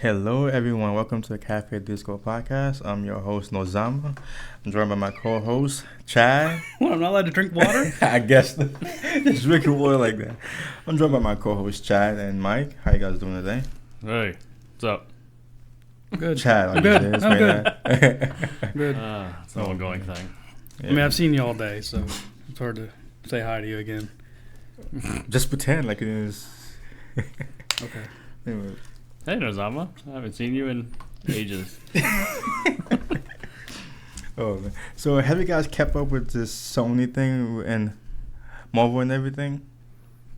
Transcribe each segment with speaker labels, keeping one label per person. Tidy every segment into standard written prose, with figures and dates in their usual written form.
Speaker 1: Hello, everyone. Welcome to the Cafe Disco podcast. I'm your host, Nozama. I'm joined by my co-host, Chad.
Speaker 2: What, I'm not allowed to drink water?
Speaker 1: I guess. Just drinking water like that. I'm joined by my co-host, Chad and Mike. How you guys doing today?
Speaker 3: Hey, what's up?
Speaker 2: Good.
Speaker 1: Chad,
Speaker 2: I'm good. I'm good. Good.
Speaker 3: It's an ongoing thing.
Speaker 1: Yeah.
Speaker 2: I mean, I've seen you all day, so it's hard to say hi to you again.
Speaker 1: Just pretend like it is.
Speaker 2: Okay.
Speaker 1: Anyway.
Speaker 3: Hey, Nozama. I haven't seen you in ages.
Speaker 1: Oh, man. So have you guys kept up with this Sony thing and Marvel and everything?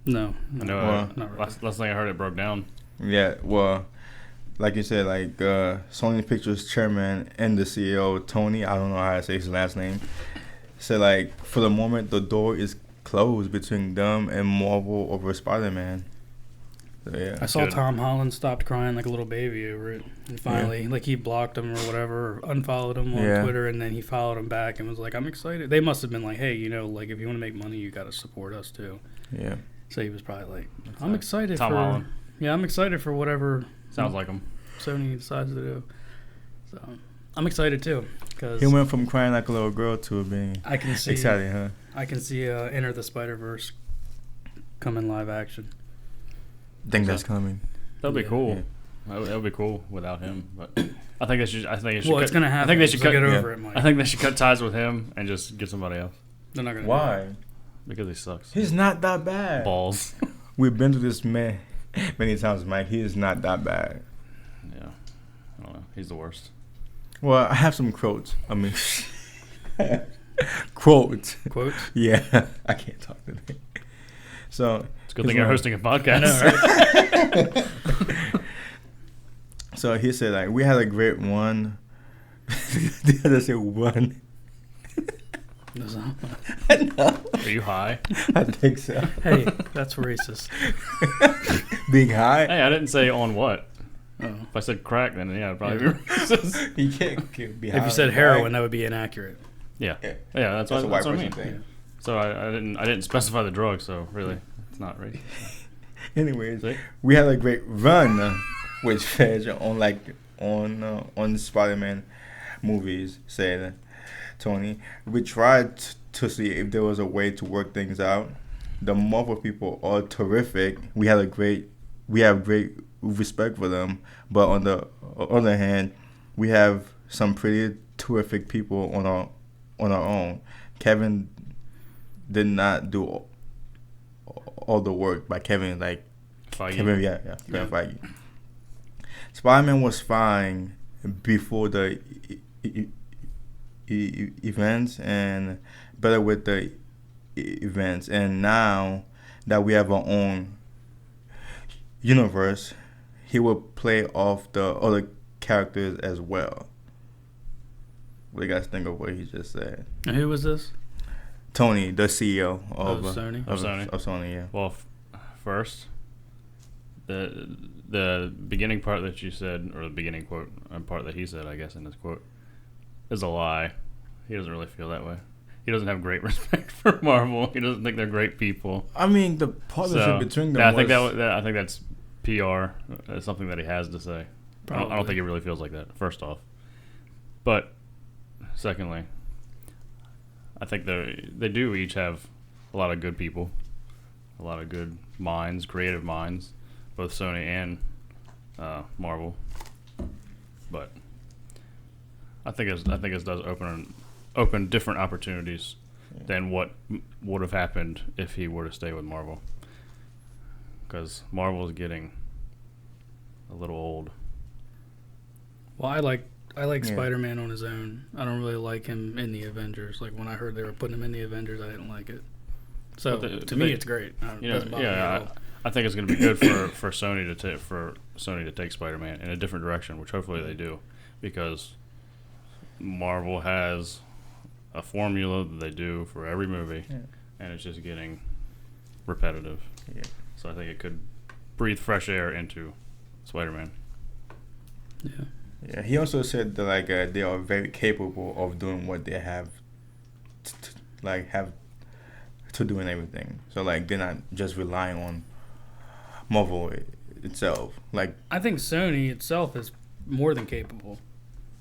Speaker 3: I
Speaker 2: No.
Speaker 3: know.
Speaker 2: not really.
Speaker 3: Last thing I heard, it broke down.
Speaker 1: Yeah, well, like you said, like Sony Pictures chairman and the CEO, Tony, I don't know how to say his last name, said like for the moment the door is closed between them and Marvel over Spider-Man. So, yeah.
Speaker 2: I saw
Speaker 3: Good.
Speaker 2: Tom Holland stopped crying like a little baby over it. And finally, like he blocked him or whatever, or unfollowed him on Twitter, and then he followed him back and was like, I'm excited. They must have been like, hey, like if you want to make money, you got to support us too.
Speaker 1: Yeah.
Speaker 2: So he was probably like,
Speaker 3: That's
Speaker 2: I'm
Speaker 3: like
Speaker 2: excited
Speaker 3: Tom
Speaker 2: for...
Speaker 3: Holland.
Speaker 2: Yeah, I'm excited for whatever
Speaker 3: Sounds like him.
Speaker 2: Sony decides to do. So I'm excited too. Cause
Speaker 1: He went from crying like a little girl to being
Speaker 2: I can see
Speaker 1: excited, huh?
Speaker 2: I can see Enter the Spider-Verse come in live action.
Speaker 1: Think that's coming.
Speaker 3: That'd be
Speaker 2: Yeah.
Speaker 3: cool.
Speaker 1: Yeah.
Speaker 3: That would be cool without him. But I think they should.
Speaker 2: Well, it's gonna happen.
Speaker 3: I think they should
Speaker 2: so
Speaker 3: cut.
Speaker 2: get
Speaker 1: yeah.
Speaker 2: over it, Mike.
Speaker 3: I think they should cut ties with him and just get somebody else
Speaker 2: They're not gonna.
Speaker 1: Why?
Speaker 3: because he sucks.
Speaker 1: He's not that bad.
Speaker 3: Balls.
Speaker 1: We've been through this man many times, Mike. He is not that bad.
Speaker 3: Yeah. I don't know. He's the worst.
Speaker 1: Well, I have some quotes. I mean, quotes.
Speaker 2: Quote.
Speaker 1: Yeah, I can't talk today. So
Speaker 3: It's a good
Speaker 1: He's
Speaker 3: thing you're
Speaker 1: right.
Speaker 3: hosting a podcast.
Speaker 2: I know, right?
Speaker 1: So he said, like, we had a great one. Did I say one? No,
Speaker 3: Are you high?
Speaker 1: I think so.
Speaker 2: Hey, that's racist.
Speaker 1: Being high?
Speaker 3: Hey, I didn't say on what.
Speaker 2: Oh.
Speaker 3: If I said crack, then yeah, it'd probably be racist.
Speaker 1: You can't be high.
Speaker 2: If you said
Speaker 1: on
Speaker 2: heroin,
Speaker 1: crack.
Speaker 2: that would be inaccurate.
Speaker 3: Yeah.
Speaker 1: Yeah.
Speaker 3: Yeah, that's
Speaker 1: That's a white
Speaker 3: what I
Speaker 1: person
Speaker 3: mean.
Speaker 1: thing.
Speaker 3: So I didn't specify the drug, so really it's not right.
Speaker 1: Anyways,
Speaker 3: See?
Speaker 1: we had a great run with Fedge on Spider-Man movies, said Tony. We tried to see if there was a way to work things out. The Marvel people are terrific. We have great respect for them, but on the other hand, we have some pretty terrific people on our own. Kevin did not do all the work, by Kevin, like
Speaker 3: Feige.
Speaker 1: Kevin, Kevin Feige. Spider-Man was fine before the events and better with the events, and now that we have our own universe, he will play off the other characters as well. What do you guys think of what he just said?
Speaker 2: And who was this?
Speaker 1: Tony, the CEO of
Speaker 2: Sony?
Speaker 3: Of Sony.
Speaker 1: Of Sony, yeah.
Speaker 3: Well, first, the beginning part that you said, or the beginning quote, part that he said, I guess, in his quote, is a lie. He doesn't really feel that way. He doesn't have great respect for Marvel. He doesn't think they're great people.
Speaker 1: I mean, the partnership between them
Speaker 3: I
Speaker 1: was...
Speaker 3: think I think that's PR. It's something that he has to say. I don't
Speaker 2: Probably.
Speaker 3: think he really feels like that, first off. But, secondly, I think they do each have a lot of good people, a lot of good minds, creative minds, both Sony and Marvel. But I think it does open different opportunities than what would have happened if he were to stay with Marvel. Because Marvel is getting a little old.
Speaker 2: Well, I like
Speaker 1: Yeah.
Speaker 2: Spider-Man on his own. I don't really like him in the Avengers. Like when I heard they were putting him in the Avengers, I didn't like it. So to me, it's great. It doesn't bother me at all.
Speaker 3: I think it's going to be good for Sony to take Spider-Man in a different direction, which hopefully they do, because Marvel has a formula that they do for every movie, and it's just getting repetitive.
Speaker 1: Yeah.
Speaker 3: So I think it could breathe fresh air into Spider-Man.
Speaker 2: Yeah.
Speaker 1: Yeah, he also said that like they are very capable of doing what they have to do and everything. So like they're not just relying on Marvel itself. Like,
Speaker 2: I think Sony itself is more than capable.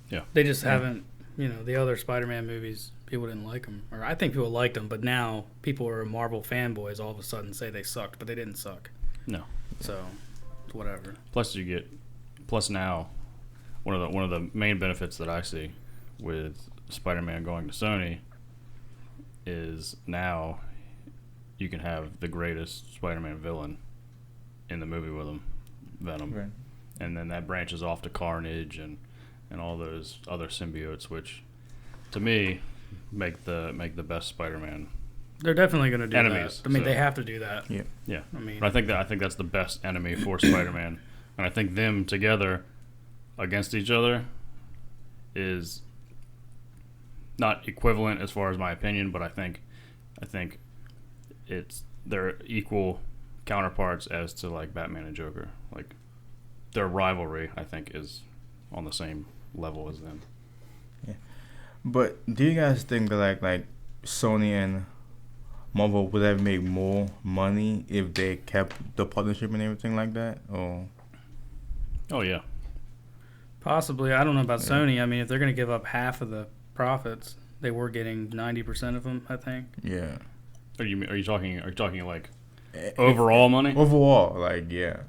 Speaker 3: Yeah.
Speaker 2: They just haven't, the other Spider-Man movies, people didn't like them. Or I think people liked them, but now people who are Marvel fanboys all of a sudden say they sucked, but they didn't suck.
Speaker 3: No.
Speaker 2: So, whatever.
Speaker 3: Plus now, one of the main benefits that I see with Spider-Man going to Sony is now you can have the greatest Spider-Man villain in the movie with him, Venom.
Speaker 1: right.
Speaker 3: And then that branches off to Carnage and all those other symbiotes, which to me make the best Spider-Man.
Speaker 2: They're definitely going to do
Speaker 3: enemies,
Speaker 2: that. I mean,
Speaker 3: so.
Speaker 2: they have to do that.
Speaker 1: Yeah.
Speaker 3: Yeah.
Speaker 2: I mean,
Speaker 3: But I think that's the best enemy for Spider-Man, and I think them together against each other is not equivalent as far as my opinion, but I think they're equal counterparts as to like Batman and Joker. Like their rivalry, I think, is on the same level as them.
Speaker 1: Yeah. But do you guys think that like Sony and Marvel would have made more money if they kept the partnership and everything like that? Or
Speaker 3: Oh yeah.
Speaker 2: possibly. I don't know about Sony. I mean, if they're going to give up half of the profits, they were getting 90% of them, I think.
Speaker 1: yeah.
Speaker 3: Are you talking like overall money?
Speaker 1: Overall, like yeah.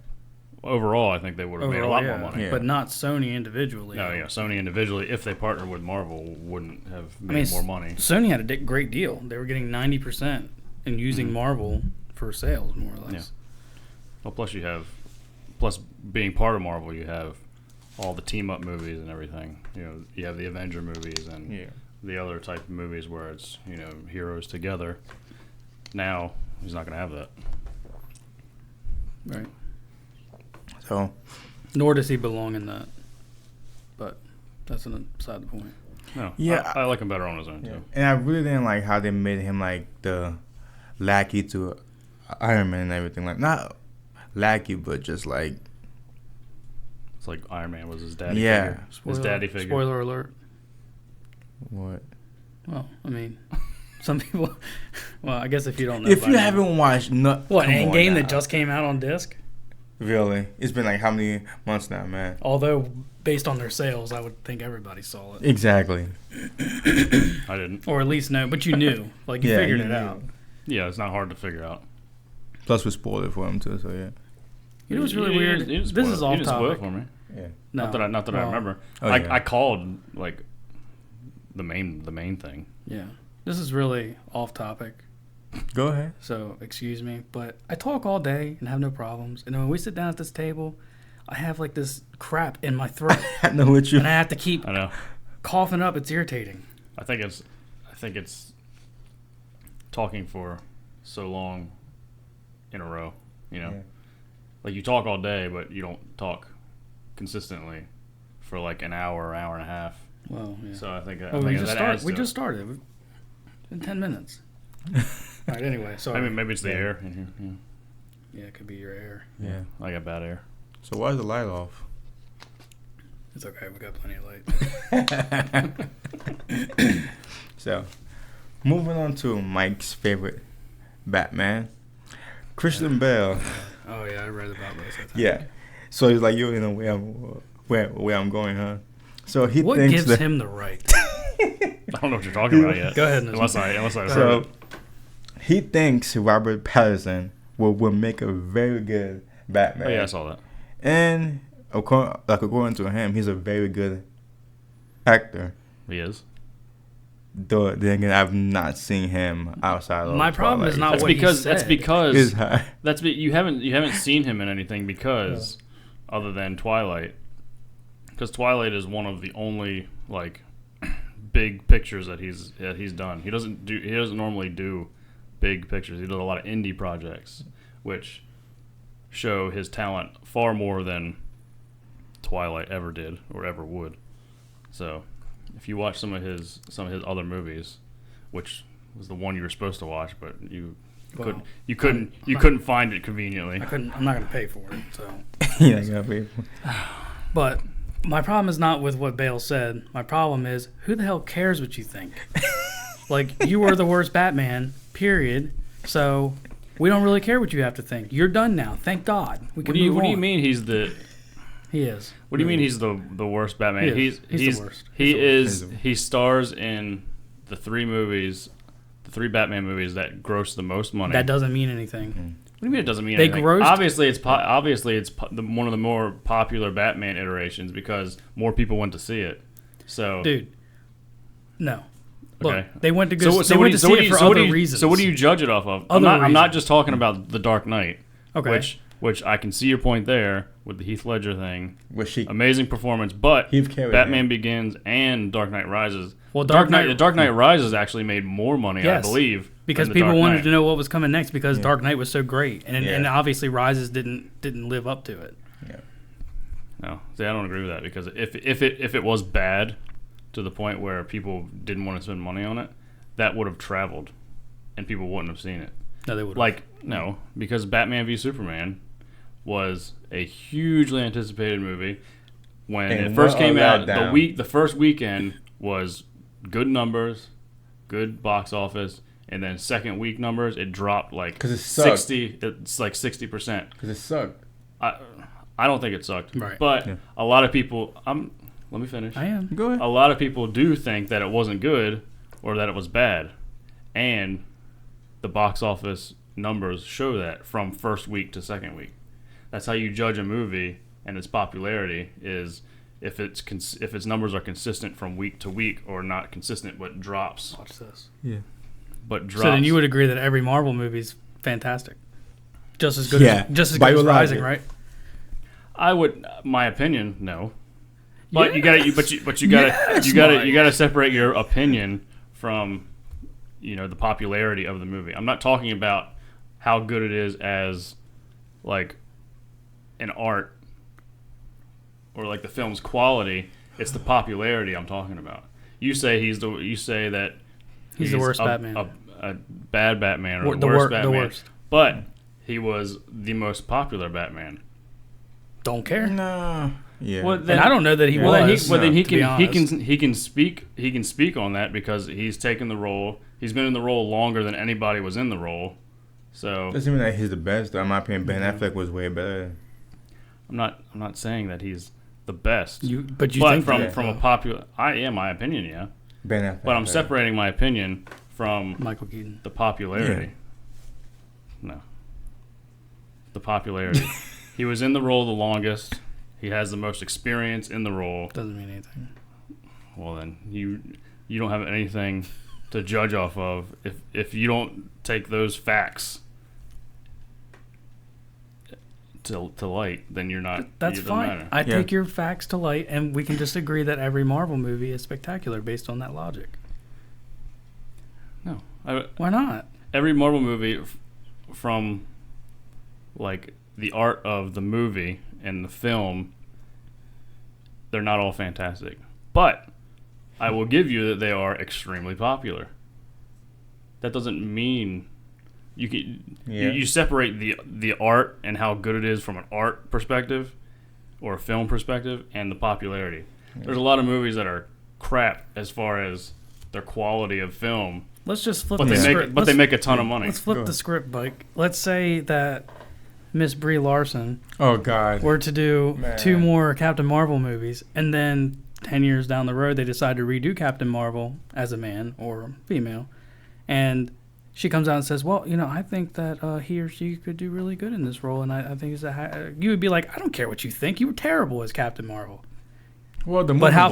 Speaker 3: Overall, I think they would have made a lot
Speaker 2: yeah,
Speaker 3: more money.
Speaker 1: Yeah.
Speaker 2: But not Sony individually.
Speaker 3: No, yeah, Sony individually, if they partnered with Marvel, wouldn't have made more money.
Speaker 2: Sony had a great deal. They were getting 90% and using Marvel for sales, more or less.
Speaker 3: Yeah. Well, plus being part of Marvel, you have all the team up movies and everything. You have the Avenger movies and the other type of movies where it's heroes together. Now he's not going to have that.
Speaker 2: Right.
Speaker 1: So
Speaker 2: Nor does he belong in that. But that's beside the point.
Speaker 3: No,
Speaker 1: Yeah.
Speaker 3: I like him better on his own
Speaker 1: yeah.
Speaker 3: too.
Speaker 1: And I really didn't like how they made him like the lackey to Iron Man and everything. Like not lackey, but just like
Speaker 3: It's like Iron Man was his daddy.
Speaker 1: Yeah.
Speaker 3: figure. His daddy figure.
Speaker 2: Spoiler alert.
Speaker 1: what?
Speaker 2: Well, I mean, some people. Well, I guess if you don't know.
Speaker 1: If
Speaker 2: by
Speaker 1: you
Speaker 2: now.
Speaker 1: haven't watched,
Speaker 2: What,
Speaker 1: come on
Speaker 2: Endgame
Speaker 1: now.
Speaker 2: that just came out on disc?
Speaker 1: Really, it's been like how many months now, man?
Speaker 2: Although, based on their sales, I would think everybody saw it.
Speaker 1: Exactly.
Speaker 3: I didn't.
Speaker 2: Or at least no, but you knew. Like, you
Speaker 1: Yeah,
Speaker 2: figured
Speaker 1: you
Speaker 2: it
Speaker 1: knew.
Speaker 2: out.
Speaker 3: Yeah, it's not hard to figure out.
Speaker 1: Plus, we spoiled it for him too. So yeah.
Speaker 2: You know what's really weird?
Speaker 3: You didn't
Speaker 2: This
Speaker 3: spoil
Speaker 2: is
Speaker 3: it.
Speaker 2: off
Speaker 3: You didn't spoil it
Speaker 2: topic.
Speaker 3: for me.
Speaker 1: Yeah.
Speaker 2: No.
Speaker 3: Not that I remember.
Speaker 1: Oh, yeah.
Speaker 3: I called like the main thing.
Speaker 2: Yeah. This is really off topic.
Speaker 1: Go ahead.
Speaker 2: So, excuse me, but I talk all day and have no problems. And when we sit down at this table, I have like this crap in my throat.
Speaker 1: I know what you.
Speaker 2: And I have to keep
Speaker 3: I know.
Speaker 2: coughing up. It's irritating.
Speaker 3: I think it's talking for so long in a row.
Speaker 1: Yeah.
Speaker 3: Like you talk all day, but you don't talk consistently for like an hour and a half.
Speaker 2: Well, yeah.
Speaker 3: So I think
Speaker 2: we
Speaker 3: that
Speaker 2: just started in 10 minutes. All right, anyway. So
Speaker 3: maybe it's the air in here.
Speaker 2: Yeah, it could be your air.
Speaker 1: Yeah.
Speaker 3: I got bad air.
Speaker 1: So why is the light off?
Speaker 2: It's okay. We got plenty of light.
Speaker 1: So, moving on to Mike's favorite Batman, Christian Bale.
Speaker 2: Oh yeah, I read about this. I think.
Speaker 1: Yeah. So he's like, you know where I'm going, huh? So he
Speaker 2: What
Speaker 1: thinks
Speaker 2: gives
Speaker 1: that.
Speaker 2: him the right?
Speaker 3: I don't know what you're talking about yet.
Speaker 2: Go ahead.
Speaker 3: Unless I heard
Speaker 1: So
Speaker 3: it.
Speaker 1: he thinks Robert Pattinson will make a very good Batman.
Speaker 3: Oh yeah, I saw that.
Speaker 1: And according to him, he's a very good actor.
Speaker 3: He is.
Speaker 1: Though then again, I've not seen him outside of
Speaker 2: My problem is not
Speaker 3: That's
Speaker 2: what he
Speaker 3: because
Speaker 2: said.
Speaker 3: you haven't seen him in anything because other than Twilight. Because Twilight is one of the only like big pictures that he's done. He doesn't normally do big pictures. He does a lot of indie projects, which show his talent far more than Twilight ever did or ever would. So, if you watch some of his other movies, which was the one you were supposed to watch, but you couldn't find it conveniently.
Speaker 2: I'm not going to pay for it. So.
Speaker 1: Yeah, I gotta pay for it.
Speaker 2: But my problem is not with what Bale said. My problem is who the hell cares what you think? Like, you were the worst Batman. Period. So We don't really care what you have to think. You're done now. Thank God. We can move on.
Speaker 3: What do you mean he's the?
Speaker 2: He is.
Speaker 3: What do you mean he's the worst Batman?
Speaker 2: He's the worst.
Speaker 3: He stars in the three Batman movies that gross the most money.
Speaker 2: That doesn't mean anything.
Speaker 3: What do you mean it doesn't mean anything? Obviously, it's one of the more popular Batman iterations because more people went to see it. So,
Speaker 2: dude, no.
Speaker 3: Okay.
Speaker 2: Look, they went to go. They went to see it for other reasons.
Speaker 3: So what do you judge it off of? I'm not just talking about The Dark Knight.
Speaker 2: Okay.
Speaker 3: Which I can see your point there with the Heath Ledger thing. Amazing performance, but Batman Begins and Dark Knight Rises.
Speaker 2: Well,
Speaker 3: The Dark Knight Rises actually made more money, I believe,
Speaker 2: because people wanted to know what was coming next because Dark Knight was so great, and obviously Rises didn't live up to it.
Speaker 1: Yeah.
Speaker 3: No, see, I don't agree with that because if it was bad to the point where people didn't want to spend money on it, that would have traveled, and people wouldn't have seen it.
Speaker 2: No, they would.
Speaker 3: No, because Batman v Superman was a hugely anticipated movie. When it first came out, the first weekend was good numbers, good box office, and then second week numbers, it dropped like 60. It's like 60%.
Speaker 1: Because it sucked.
Speaker 3: I don't think it sucked.
Speaker 2: Right.
Speaker 3: But a lot of people. Let me finish.
Speaker 2: I am.
Speaker 1: Go ahead.
Speaker 3: A lot of people do think that it wasn't good or that it was bad, and the box office numbers show that from first week to second week. That's how you judge a movie and its popularity is if its numbers are consistent from week to week or not consistent but drops.
Speaker 2: Watch this.
Speaker 1: Yeah.
Speaker 3: But drops.
Speaker 2: So then you would agree that every Marvel movie is fantastic, just as good as Rising, right?
Speaker 3: I would. My opinion, no. But you gotta separate your opinion from the popularity of the movie. I'm not talking about how good it is as like an art or like the film's quality. It's the popularity I'm talking about. You say that
Speaker 2: he's the worst Batman,
Speaker 3: a bad Batman, or the worst Batman. The worst. But he was the most popular Batman.
Speaker 2: Don't care.
Speaker 1: No. Yeah.
Speaker 2: Well, then I don't know that he was.
Speaker 3: He can speak on that because he's taken the role. He's been in the role longer than anybody was in the role. So
Speaker 1: doesn't mean that he's the best. In my opinion, Ben Affleck was way better.
Speaker 3: I'm not saying that he's the best.
Speaker 2: But you think
Speaker 3: from a popular, my opinion, yeah.
Speaker 1: Ben Affleck.
Speaker 3: But I'm separating my opinion from
Speaker 2: Michael Keaton.
Speaker 3: The popularity. Yeah. No. The popularity. He was in the role the longest. He has the most experience in the role.
Speaker 2: Doesn't mean anything.
Speaker 3: Well, then you don't have anything to judge off of if you don't take those facts to light. Then you're not.
Speaker 2: That's fine. Matter. I take your facts to light, and we can just agree that every Marvel movie is spectacular based on that logic.
Speaker 3: No,
Speaker 2: why not?
Speaker 3: Every Marvel movie, from like the art of the movie and the film, they're not all fantastic. But I will give you that they are extremely popular. That doesn't mean you can you separate the art and how good it is from an art perspective or a film perspective and the popularity. Yeah. There's a lot of movies that are crap as far as their quality of film.
Speaker 2: Let's just flip the script.
Speaker 3: But they make a ton of money.
Speaker 2: Let's flip the script, Mike. Let's say that Miss Brie Larson were to do 2 more Captain Marvel movies, and then 10 years down the road they decide to redo Captain Marvel as a man or female, and she comes out and says, well, I think that he or she could do really good in this role, and I think you would be like, I don't care what you think, you were terrible as Captain Marvel.
Speaker 1: Well,
Speaker 2: how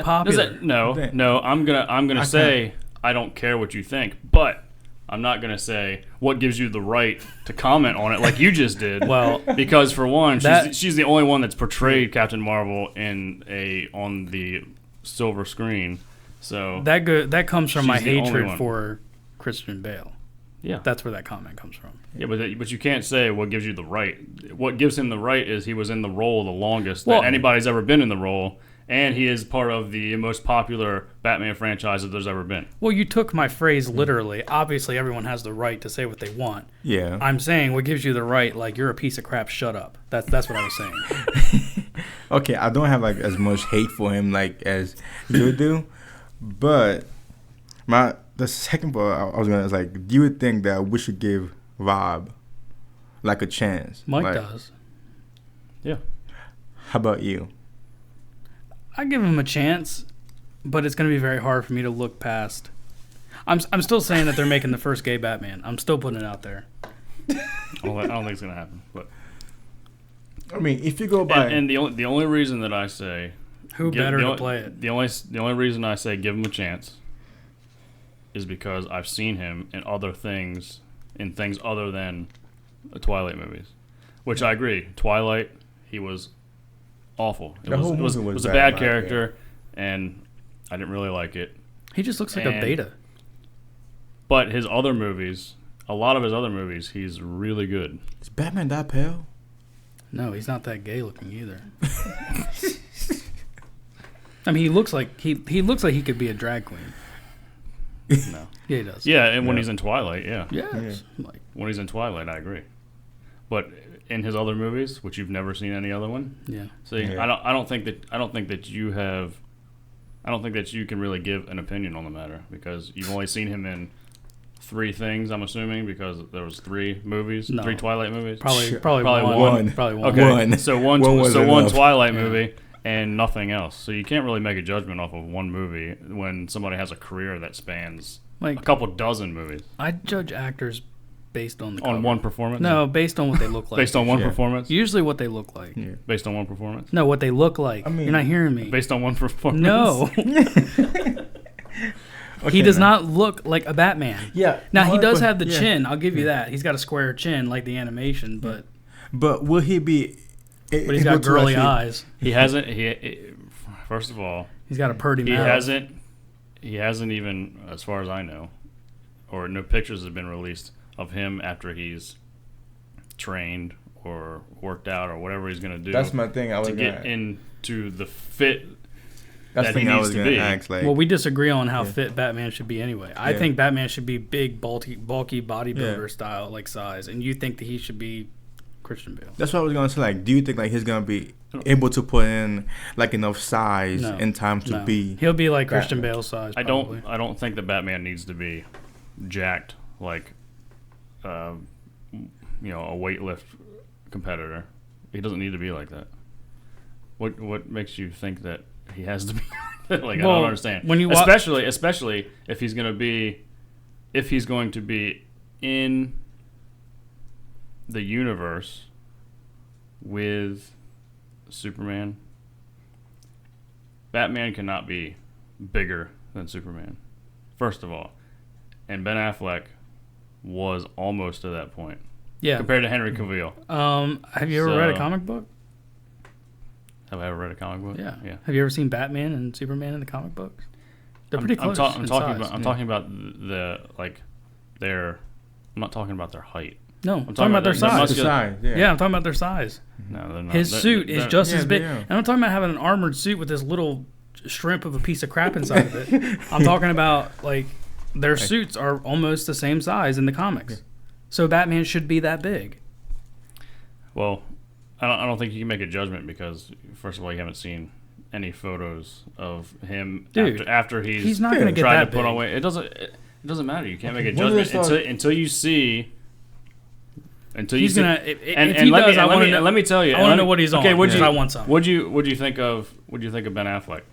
Speaker 2: popular?
Speaker 3: No, I'm gonna say I don't care what you think, but I'm not going to say what gives you the right to comment on it like you just did.
Speaker 2: Well,
Speaker 3: because for one, she's the only one that's portrayed Captain Marvel on the silver screen. So
Speaker 2: that comes from my hatred for Christian Bale.
Speaker 3: Yeah,
Speaker 2: that's where that comment comes from.
Speaker 3: Yeah, but you can't say what gives you the right. What gives him the right is he was in the role the longest that anybody's ever been in the role. And he is part of the most popular Batman franchise that there's ever been.
Speaker 2: Well, you took my phrase literally. Obviously, everyone has the right to say what they want.
Speaker 1: Yeah.
Speaker 2: I'm saying what gives you the right, like, you're a piece of crap, shut up. That's what I was saying.
Speaker 1: Okay, I don't have, like, as much hate for him, like, as you do. But the second part I was going to, like, do you think that we should give vibe, like a chance.
Speaker 2: Mike
Speaker 1: like,
Speaker 2: does.
Speaker 3: Yeah.
Speaker 1: How about you?
Speaker 2: I give him a chance, but it's going to be very hard for me to look past. I'm still saying that they're making the first gay Batman. I'm still putting it out there.
Speaker 3: I don't think it's gonna happen. But
Speaker 1: I mean, if you go by
Speaker 3: and the only reason that I say
Speaker 2: who better to play it?
Speaker 3: The only reason I say give him a chance is because I've seen him in other things, in things other than the Twilight movies, which I agree. Twilight, he was awful. It was a bad character, and I didn't really like it.
Speaker 2: He just looks like a beta.
Speaker 3: But his other movies, a lot of his other movies, he's really good.
Speaker 1: Is Batman that pale?
Speaker 2: No, he's not that gay looking either. I mean, he looks like he could be a drag queen.
Speaker 3: No.
Speaker 2: Yeah, he does.
Speaker 3: Yeah, and when he's in Twilight, yeah.
Speaker 2: Yes.
Speaker 3: Like when he's in Twilight, I agree. But in his other movies, which you've never seen any other one, See,
Speaker 1: Yeah.
Speaker 3: I don't think that you can really give an opinion on the matter because you've only seen him in 3 things. I'm assuming because there was 3 movies, 3 Twilight movies.
Speaker 2: Probably
Speaker 1: one.
Speaker 2: Probably one.
Speaker 3: Okay,
Speaker 1: One.
Speaker 3: so one
Speaker 1: enough.
Speaker 3: Twilight movie and nothing else. So you can't really make a judgment off of one movie when somebody has a career that spans
Speaker 2: Like
Speaker 3: a couple dozen movies.
Speaker 2: I judge actors based on the cover.
Speaker 3: On one performance?
Speaker 2: No, based on what they look like.
Speaker 3: Based on one performance?
Speaker 2: Usually what they look like.
Speaker 1: Yeah.
Speaker 3: Based on one performance?
Speaker 2: No, what they look like.
Speaker 1: I mean,
Speaker 2: you're not hearing me.
Speaker 3: Based on one performance?
Speaker 2: No. He does not look like a Batman.
Speaker 1: Yeah.
Speaker 2: Now he does have the chin. I'll give you that. He's got a square chin like the animation, but
Speaker 1: will he be?
Speaker 2: But he's got girly eyes.
Speaker 3: He hasn't. First of all,
Speaker 2: he's got a purty mouth.
Speaker 3: He hasn't even, as far as I know, or no pictures have been released of him after he's trained or worked out or whatever he's going to do.
Speaker 1: That's my thing. I was
Speaker 3: to get into the fit that he needs to be.
Speaker 1: Ask, like,
Speaker 2: well, we disagree on how fit Batman should be anyway. I think Batman should be big, bulky bodybuilder style, like size, and you think that he should be Christian Bale.
Speaker 1: That's what I was gonna say. Like, do you think like he's gonna be able to put in like enough size in time to be?
Speaker 2: He'll be like Christian Bale's size. Probably.
Speaker 3: I don't think that Batman needs to be jacked like, a weightlift competitor. He doesn't need to be like that. What makes you think that he has to be? Like, well, I don't understand.
Speaker 2: When you
Speaker 3: especially if he's going to be in the universe with Superman, Batman cannot be bigger than Superman, first of all. And Ben Affleck was almost to that point.
Speaker 2: Yeah.
Speaker 3: Compared to Henry Cavill.
Speaker 2: Have you ever read a comic book?
Speaker 3: Have I ever read a comic book?
Speaker 2: Yeah. Have you ever seen Batman and Superman in the comic books? They're pretty close.
Speaker 3: I'm talking about the their. I'm not talking about their height.
Speaker 2: No, I'm talking about their size.
Speaker 1: Yeah,
Speaker 2: I'm talking about their size.
Speaker 3: No, they're not.
Speaker 2: His suit is just as big.
Speaker 1: Yeah.
Speaker 2: And I'm talking about having an armored suit with this little shrimp of a piece of crap inside of it. I'm talking about like their suits are almost the same size in the comics. Yeah. So Batman should be that big.
Speaker 3: Well, I don't think you can make a judgment because first of all, you haven't seen any photos of him after he's
Speaker 2: not going to get
Speaker 3: tried
Speaker 2: that
Speaker 3: to put
Speaker 2: big.
Speaker 3: on weight. It doesn't matter. You can't make a judgment until you see. Until
Speaker 2: he's
Speaker 3: you
Speaker 2: gonna.
Speaker 3: see,
Speaker 2: If he does,
Speaker 3: let me tell you.
Speaker 2: I want to know what he's on.
Speaker 3: Okay,
Speaker 2: I want some.
Speaker 3: What'd you think of Ben Affleck?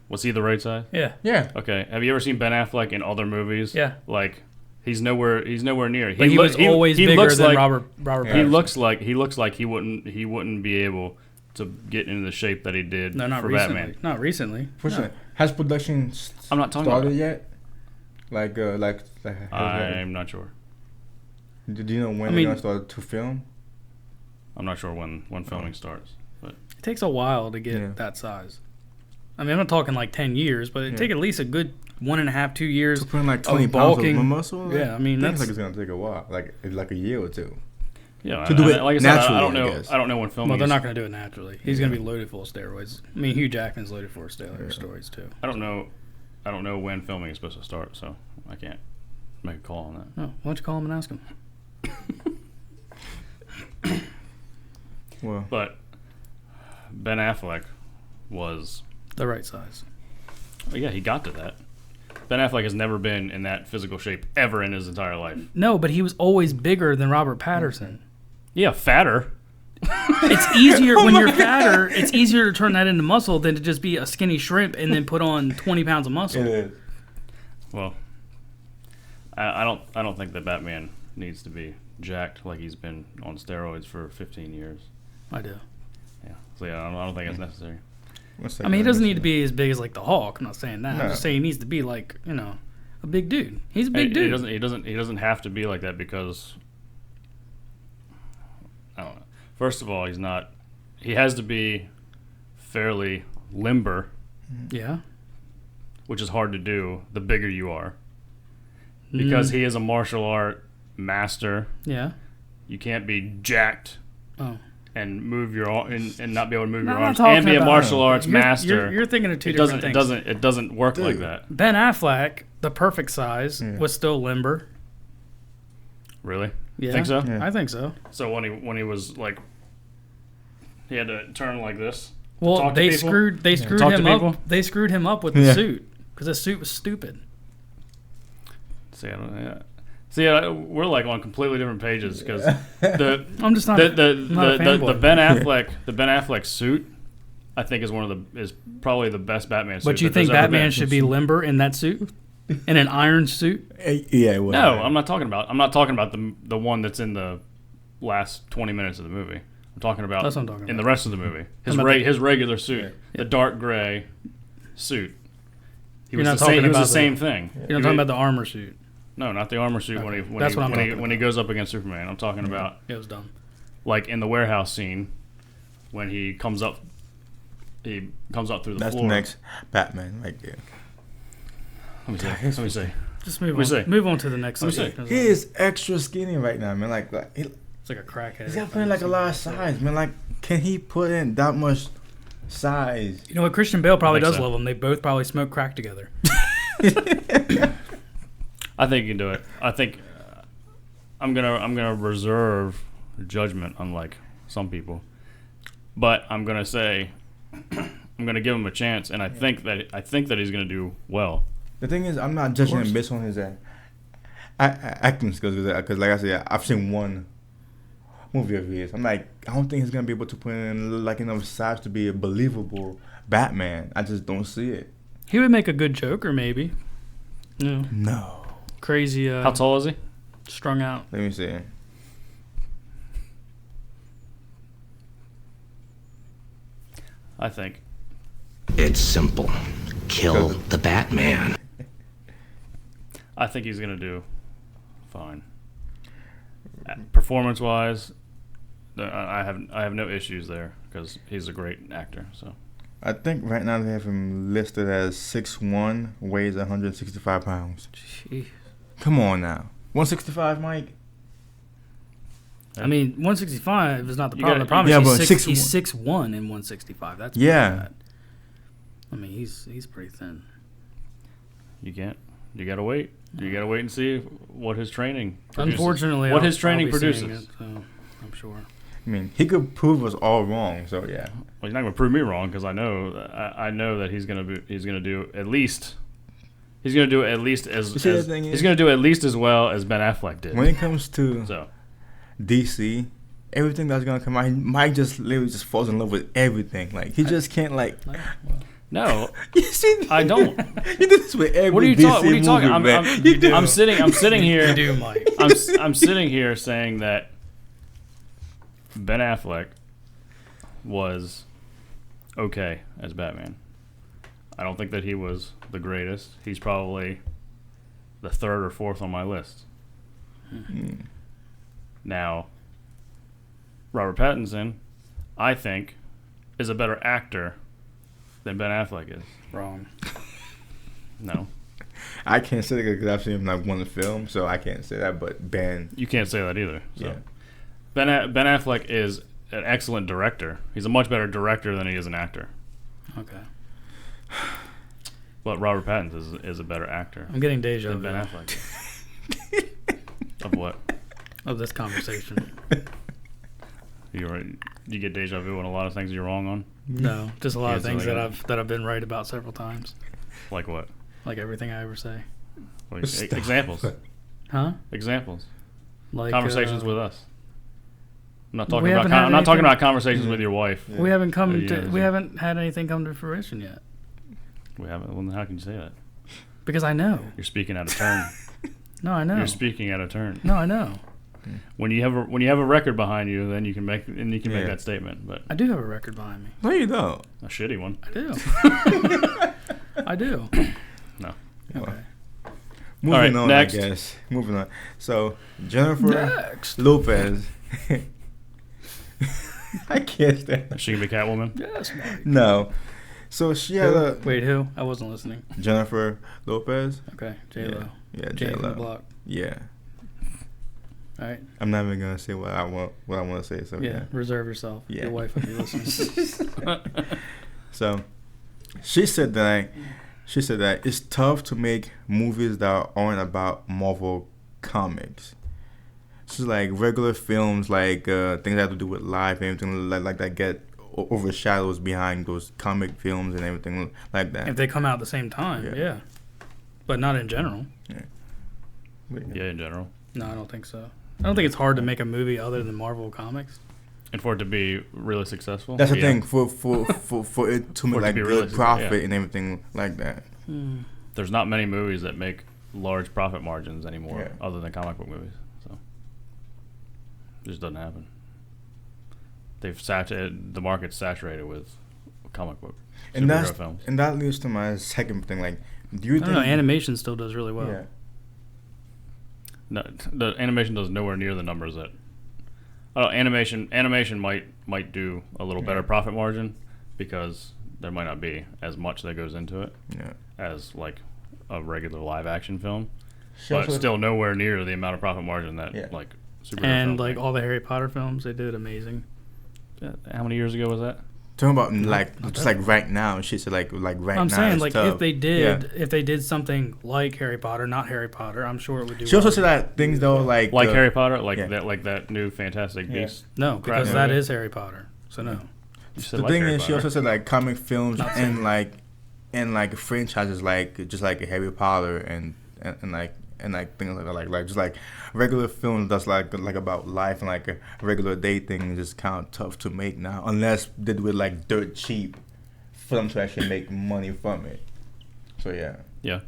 Speaker 3: Was he the right size?
Speaker 2: Yeah.
Speaker 1: Yeah.
Speaker 3: Okay. Have you ever seen Ben Affleck in other movies?
Speaker 2: Yeah.
Speaker 3: Like he's nowhere near.
Speaker 2: But he was always bigger than Robert Pattinson.
Speaker 3: He looks like he wouldn't be able to get into the shape that he did.
Speaker 2: No, not
Speaker 3: for
Speaker 2: recently.
Speaker 3: Batman.
Speaker 2: Not recently.
Speaker 1: No. Has production
Speaker 3: I'm not talking
Speaker 1: started
Speaker 3: about
Speaker 1: yet?
Speaker 3: I'm not sure.
Speaker 1: Do you know when they're gonna start to film?
Speaker 3: I'm not sure when filming starts, but
Speaker 2: it takes a while to get that size. I mean, I'm not talking like 10 years, but it take at least a good 1.5, 2 years
Speaker 1: to put in like 20 pounds of muscle.
Speaker 2: Yeah, I mean that's
Speaker 1: like it's gonna take a while, like a year or two.
Speaker 3: Yeah,
Speaker 1: to do it
Speaker 3: like I said,
Speaker 1: naturally.
Speaker 3: I don't know when filming.
Speaker 2: Well, they're not gonna do it naturally. He's gonna be loaded full of steroids. I mean, Hugh Jackman's loaded full of steroids too.
Speaker 3: I don't know when filming is supposed to start, so I can't make a call on that.
Speaker 2: Oh, why don't you call him and ask him?
Speaker 1: Well,
Speaker 3: but Ben Affleck was
Speaker 2: the right size.
Speaker 3: yeah, he got to that. Ben Affleck has never been in that physical shape ever in his entire life.
Speaker 2: No, but he was always bigger than Robert Pattinson.
Speaker 3: Yeah, fatter.
Speaker 2: It's easier when you're fatter. It's easier to turn that into muscle than to just be a skinny shrimp and then put on 20 pounds of muscle.
Speaker 1: It is.
Speaker 3: Well, I don't think that Batman needs to be jacked like he's been on steroids for 15 years.
Speaker 2: I do.
Speaker 3: Yeah. So yeah, I don't think it's necessary.
Speaker 2: I mean, he doesn't need to be as big as like the Hulk. I'm not saying that.
Speaker 1: No.
Speaker 2: I'm just saying he needs to be like, you know, a big dude. He's a big dude.
Speaker 3: He doesn't have to be like that because I don't know. First of all, he's not. He has to be fairly limber.
Speaker 2: Yeah.
Speaker 3: Which is hard to do the bigger you are. Because he is a martial art master.
Speaker 2: Yeah.
Speaker 3: You can't be jacked.
Speaker 2: Oh.
Speaker 3: And move your and not be able to move
Speaker 2: No,
Speaker 3: your
Speaker 2: I'm
Speaker 3: arms
Speaker 2: not
Speaker 3: and be a
Speaker 2: talking
Speaker 3: martial
Speaker 2: about-
Speaker 3: arts master.
Speaker 2: You're thinking of two different things.
Speaker 3: It doesn't work like that.
Speaker 2: Ben Affleck, the perfect size, was still limber.
Speaker 3: Really?
Speaker 2: Yeah.
Speaker 3: Think so?
Speaker 2: I think so.
Speaker 3: So when he was like, he had to turn like this.
Speaker 2: Well, they screwed
Speaker 3: Talk to
Speaker 2: him
Speaker 3: people?
Speaker 2: up. They screwed him up with the suit because the suit was stupid.
Speaker 3: See, we're like on completely different pages because
Speaker 2: I'm just not
Speaker 3: the
Speaker 2: Ben
Speaker 3: Affleck suit, I think is probably the best Batman suit.
Speaker 2: But you think Batman should be limber in that suit, in an iron suit?
Speaker 1: Yeah, it was.
Speaker 3: No, I'm not talking about the one that's in the last 20 minutes of the movie. I'm talking about
Speaker 2: That's what I'm talking
Speaker 3: in
Speaker 2: about.
Speaker 3: the rest of the movie. His regular suit, the dark gray suit. He was the same thing.
Speaker 2: You're not talking about the armor suit.
Speaker 3: No, not the armor suit
Speaker 2: Okay.
Speaker 3: when he goes up against Superman. I'm talking about
Speaker 2: It was dumb.
Speaker 3: like in the warehouse scene when he comes up through the floor.
Speaker 1: That's the next Batman right there.
Speaker 3: Let me see.
Speaker 2: Just move on. Move on to the next subject.
Speaker 1: He is extra skinny right now, man.
Speaker 2: It's like a crackhead.
Speaker 1: He's got put in like a lot of size, man. Like, can he put in that much size?
Speaker 2: You know what? Christian Bale probably does love him. They both probably smoke crack together.
Speaker 3: I think you can do it. I think I'm gonna reserve judgment, unlike some people. But I'm gonna say I'm gonna give him a chance, and I think that he's gonna do well.
Speaker 1: The thing is, I'm not judging him based on his acting skills because, like I said, I've seen one movie of his. I'm like, I don't think he's gonna be able to put in like enough size to be a believable Batman. I just don't see it.
Speaker 2: He would make a good Joker, maybe. No.
Speaker 1: No.
Speaker 2: Crazy.
Speaker 3: How tall is he?
Speaker 2: Strung out.
Speaker 1: Let me see.
Speaker 3: I think
Speaker 4: it's simple. Kill the Batman.
Speaker 3: I think he's gonna do fine. Performance-wise, I have no issues there because he's a great actor. So
Speaker 1: I think right now they have him listed as 6'1", weighs 165 pounds.
Speaker 2: Jeez.
Speaker 1: Come on now. 165, Mike?
Speaker 2: I mean, 165 is not the problem. The problem is he's 6'1" and 165. That's bad. I mean, he's pretty thin.
Speaker 3: You gotta wait. You gotta wait and see what his training produces.
Speaker 2: Unfortunately,
Speaker 3: what his training produces.
Speaker 2: It, so I'm sure.
Speaker 1: I mean, he could prove us all wrong. So yeah.
Speaker 3: Well, he's not gonna prove me wrong because I know that he's gonna do at least as well as Ben Affleck did.
Speaker 1: When it comes to DC, everything that's gonna come out, Mike literally falls in love with everything. Like he just can't like.
Speaker 3: No,
Speaker 1: you see,
Speaker 3: I don't.
Speaker 1: You do this with every DC movie, man.
Speaker 3: I'm sitting here.
Speaker 2: You do, Mike.
Speaker 3: I'm sitting here saying that Ben Affleck was okay as Batman. I don't think that he was the greatest. He's probably the third or fourth on my list. Now, Robert Pattinson, I think, is a better actor than Ben Affleck is.
Speaker 2: Wrong.
Speaker 3: No.
Speaker 1: I can't say that because I've seen him like one film, so I can't say that. But Ben,
Speaker 3: you can't say that either. So.
Speaker 1: Yeah.
Speaker 3: Ben Affleck is an excellent director. He's a much better director than he is an actor.
Speaker 2: Okay.
Speaker 3: But Robert Pattinson is a better actor.
Speaker 2: I'm getting deja vu.
Speaker 3: Ben Affleck. Of what?
Speaker 2: Of this conversation.
Speaker 3: You get deja vu on a lot of things you're wrong on?
Speaker 2: No, just a lot of things that I've been right about several times.
Speaker 3: Like what?
Speaker 2: Like everything I ever say.
Speaker 3: Well, examples.
Speaker 2: Huh?
Speaker 3: Examples.
Speaker 2: Like
Speaker 3: Conversations with us. I'm not talking
Speaker 2: we
Speaker 3: about.
Speaker 2: haven't had
Speaker 3: I'm not talking
Speaker 2: anything-
Speaker 3: about conversations with your wife.
Speaker 1: Yeah.
Speaker 2: We haven't come
Speaker 3: Yeah,
Speaker 2: to. We haven't had anything come to fruition yet.
Speaker 3: We haven't. Well, then how can you say that?
Speaker 2: Because I know.
Speaker 3: You're speaking out of turn.
Speaker 2: No, I know.
Speaker 3: You're speaking out of turn.
Speaker 2: No, I know.
Speaker 3: When you have a record behind you, then you can make make
Speaker 1: Yeah.
Speaker 3: that statement. But
Speaker 2: I do have a record behind me.
Speaker 1: No, you don't.
Speaker 3: a shitty one.
Speaker 2: I do. I do.
Speaker 3: No.
Speaker 2: Okay.
Speaker 1: Moving
Speaker 3: All right,
Speaker 1: on,
Speaker 3: next.
Speaker 1: I guess. Moving on. So, Jennifer
Speaker 2: Next.
Speaker 1: Lopez. I can't stand.
Speaker 3: She can be Catwoman.
Speaker 2: Yes, Mike.
Speaker 1: No. So she had a
Speaker 2: Wait, who? I wasn't listening.
Speaker 1: Jennifer Lopez.
Speaker 2: Okay, J Lo.
Speaker 1: Yeah,
Speaker 2: J
Speaker 1: J
Speaker 2: from the
Speaker 1: Lo.
Speaker 2: block.
Speaker 1: Yeah.
Speaker 2: All right.
Speaker 1: I'm not even gonna say what I want. What I want to say. So
Speaker 2: Yeah. Reserve yourself.
Speaker 1: Yeah.
Speaker 2: Your wife will be listening.
Speaker 1: So she said that it's tough to make movies that aren't about Marvel comics. She's like regular films, like things that have to do with life and everything like that get overshadows behind those comic films and everything like that.
Speaker 2: If they come out at the same time, yeah. But not in general.
Speaker 3: Yeah, in general.
Speaker 2: No, I don't think so. I don't think it's hard to make a movie other than Marvel comics.
Speaker 3: And for it to be really successful.
Speaker 1: That's the
Speaker 3: yeah.
Speaker 1: thing for it to make
Speaker 3: For it to
Speaker 1: like
Speaker 3: be
Speaker 1: good
Speaker 3: really-
Speaker 1: profit
Speaker 3: yeah.
Speaker 1: and everything like that.
Speaker 3: There's not many movies that make large profit margins anymore,
Speaker 1: Yeah.
Speaker 3: other than comic book movies. So it just doesn't happen. The market's saturated with comic book
Speaker 1: And
Speaker 3: superhero films.
Speaker 1: and that leads to my second thing. Like, do you
Speaker 2: I
Speaker 1: think
Speaker 2: don't know. Animation still does really well.
Speaker 1: Yeah.
Speaker 3: No, the animation does nowhere near the numbers that. Animation might do a little better profit margin because there might not be as much that goes into it
Speaker 1: Yeah.
Speaker 3: as like a regular live action film,
Speaker 1: She
Speaker 3: but
Speaker 1: also-
Speaker 3: still nowhere near the amount of profit margin that
Speaker 1: Yeah.
Speaker 3: like superhero
Speaker 2: And
Speaker 3: films
Speaker 2: like
Speaker 3: make.
Speaker 2: all the Harry Potter films, they did amazing.
Speaker 3: How many years ago was that?
Speaker 1: Talking about like just like right now, she said like right now.
Speaker 2: I'm saying
Speaker 1: it's
Speaker 2: like
Speaker 1: tough.
Speaker 2: if they did something like Harry Potter, not Harry Potter, I'm sure it would do.
Speaker 1: She also
Speaker 2: well.
Speaker 1: said that things though like
Speaker 3: Harry Potter,
Speaker 1: yeah.
Speaker 3: that new Fantastic
Speaker 1: Yeah.
Speaker 3: Beasts.
Speaker 2: No, because
Speaker 3: crap
Speaker 2: that
Speaker 3: movie.
Speaker 2: is Harry Potter. So no.
Speaker 3: You said
Speaker 1: The
Speaker 3: like
Speaker 1: thing
Speaker 3: Harry
Speaker 1: is, she
Speaker 3: Potter.
Speaker 1: also said like comic films
Speaker 2: Not saying
Speaker 1: and like franchises like just like Harry Potter and things like that, like just like regular films that's like about life and like a regular day thing is just kind of tough to make now unless they do it like dirt cheap for them to actually make money from it. So yeah.
Speaker 3: Yeah.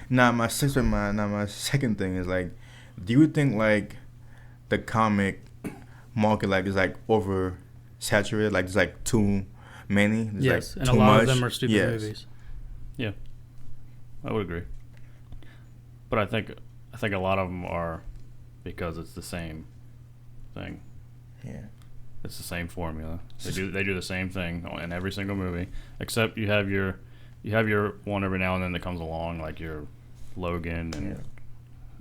Speaker 1: Now my second thing is like, do you think like the comic market like is like oversaturated, like there's like too many? There's,
Speaker 2: Yes,
Speaker 1: like,
Speaker 2: and a
Speaker 1: too
Speaker 2: lot
Speaker 1: much?
Speaker 2: of them are stupid
Speaker 1: Yes.
Speaker 2: movies.
Speaker 3: Yeah, I would agree. But I think a lot of them are because it's the same thing.
Speaker 1: Yeah.
Speaker 3: It's the same formula. They do the same thing in every single movie, except you have your one every now and then that comes along, like your Logan and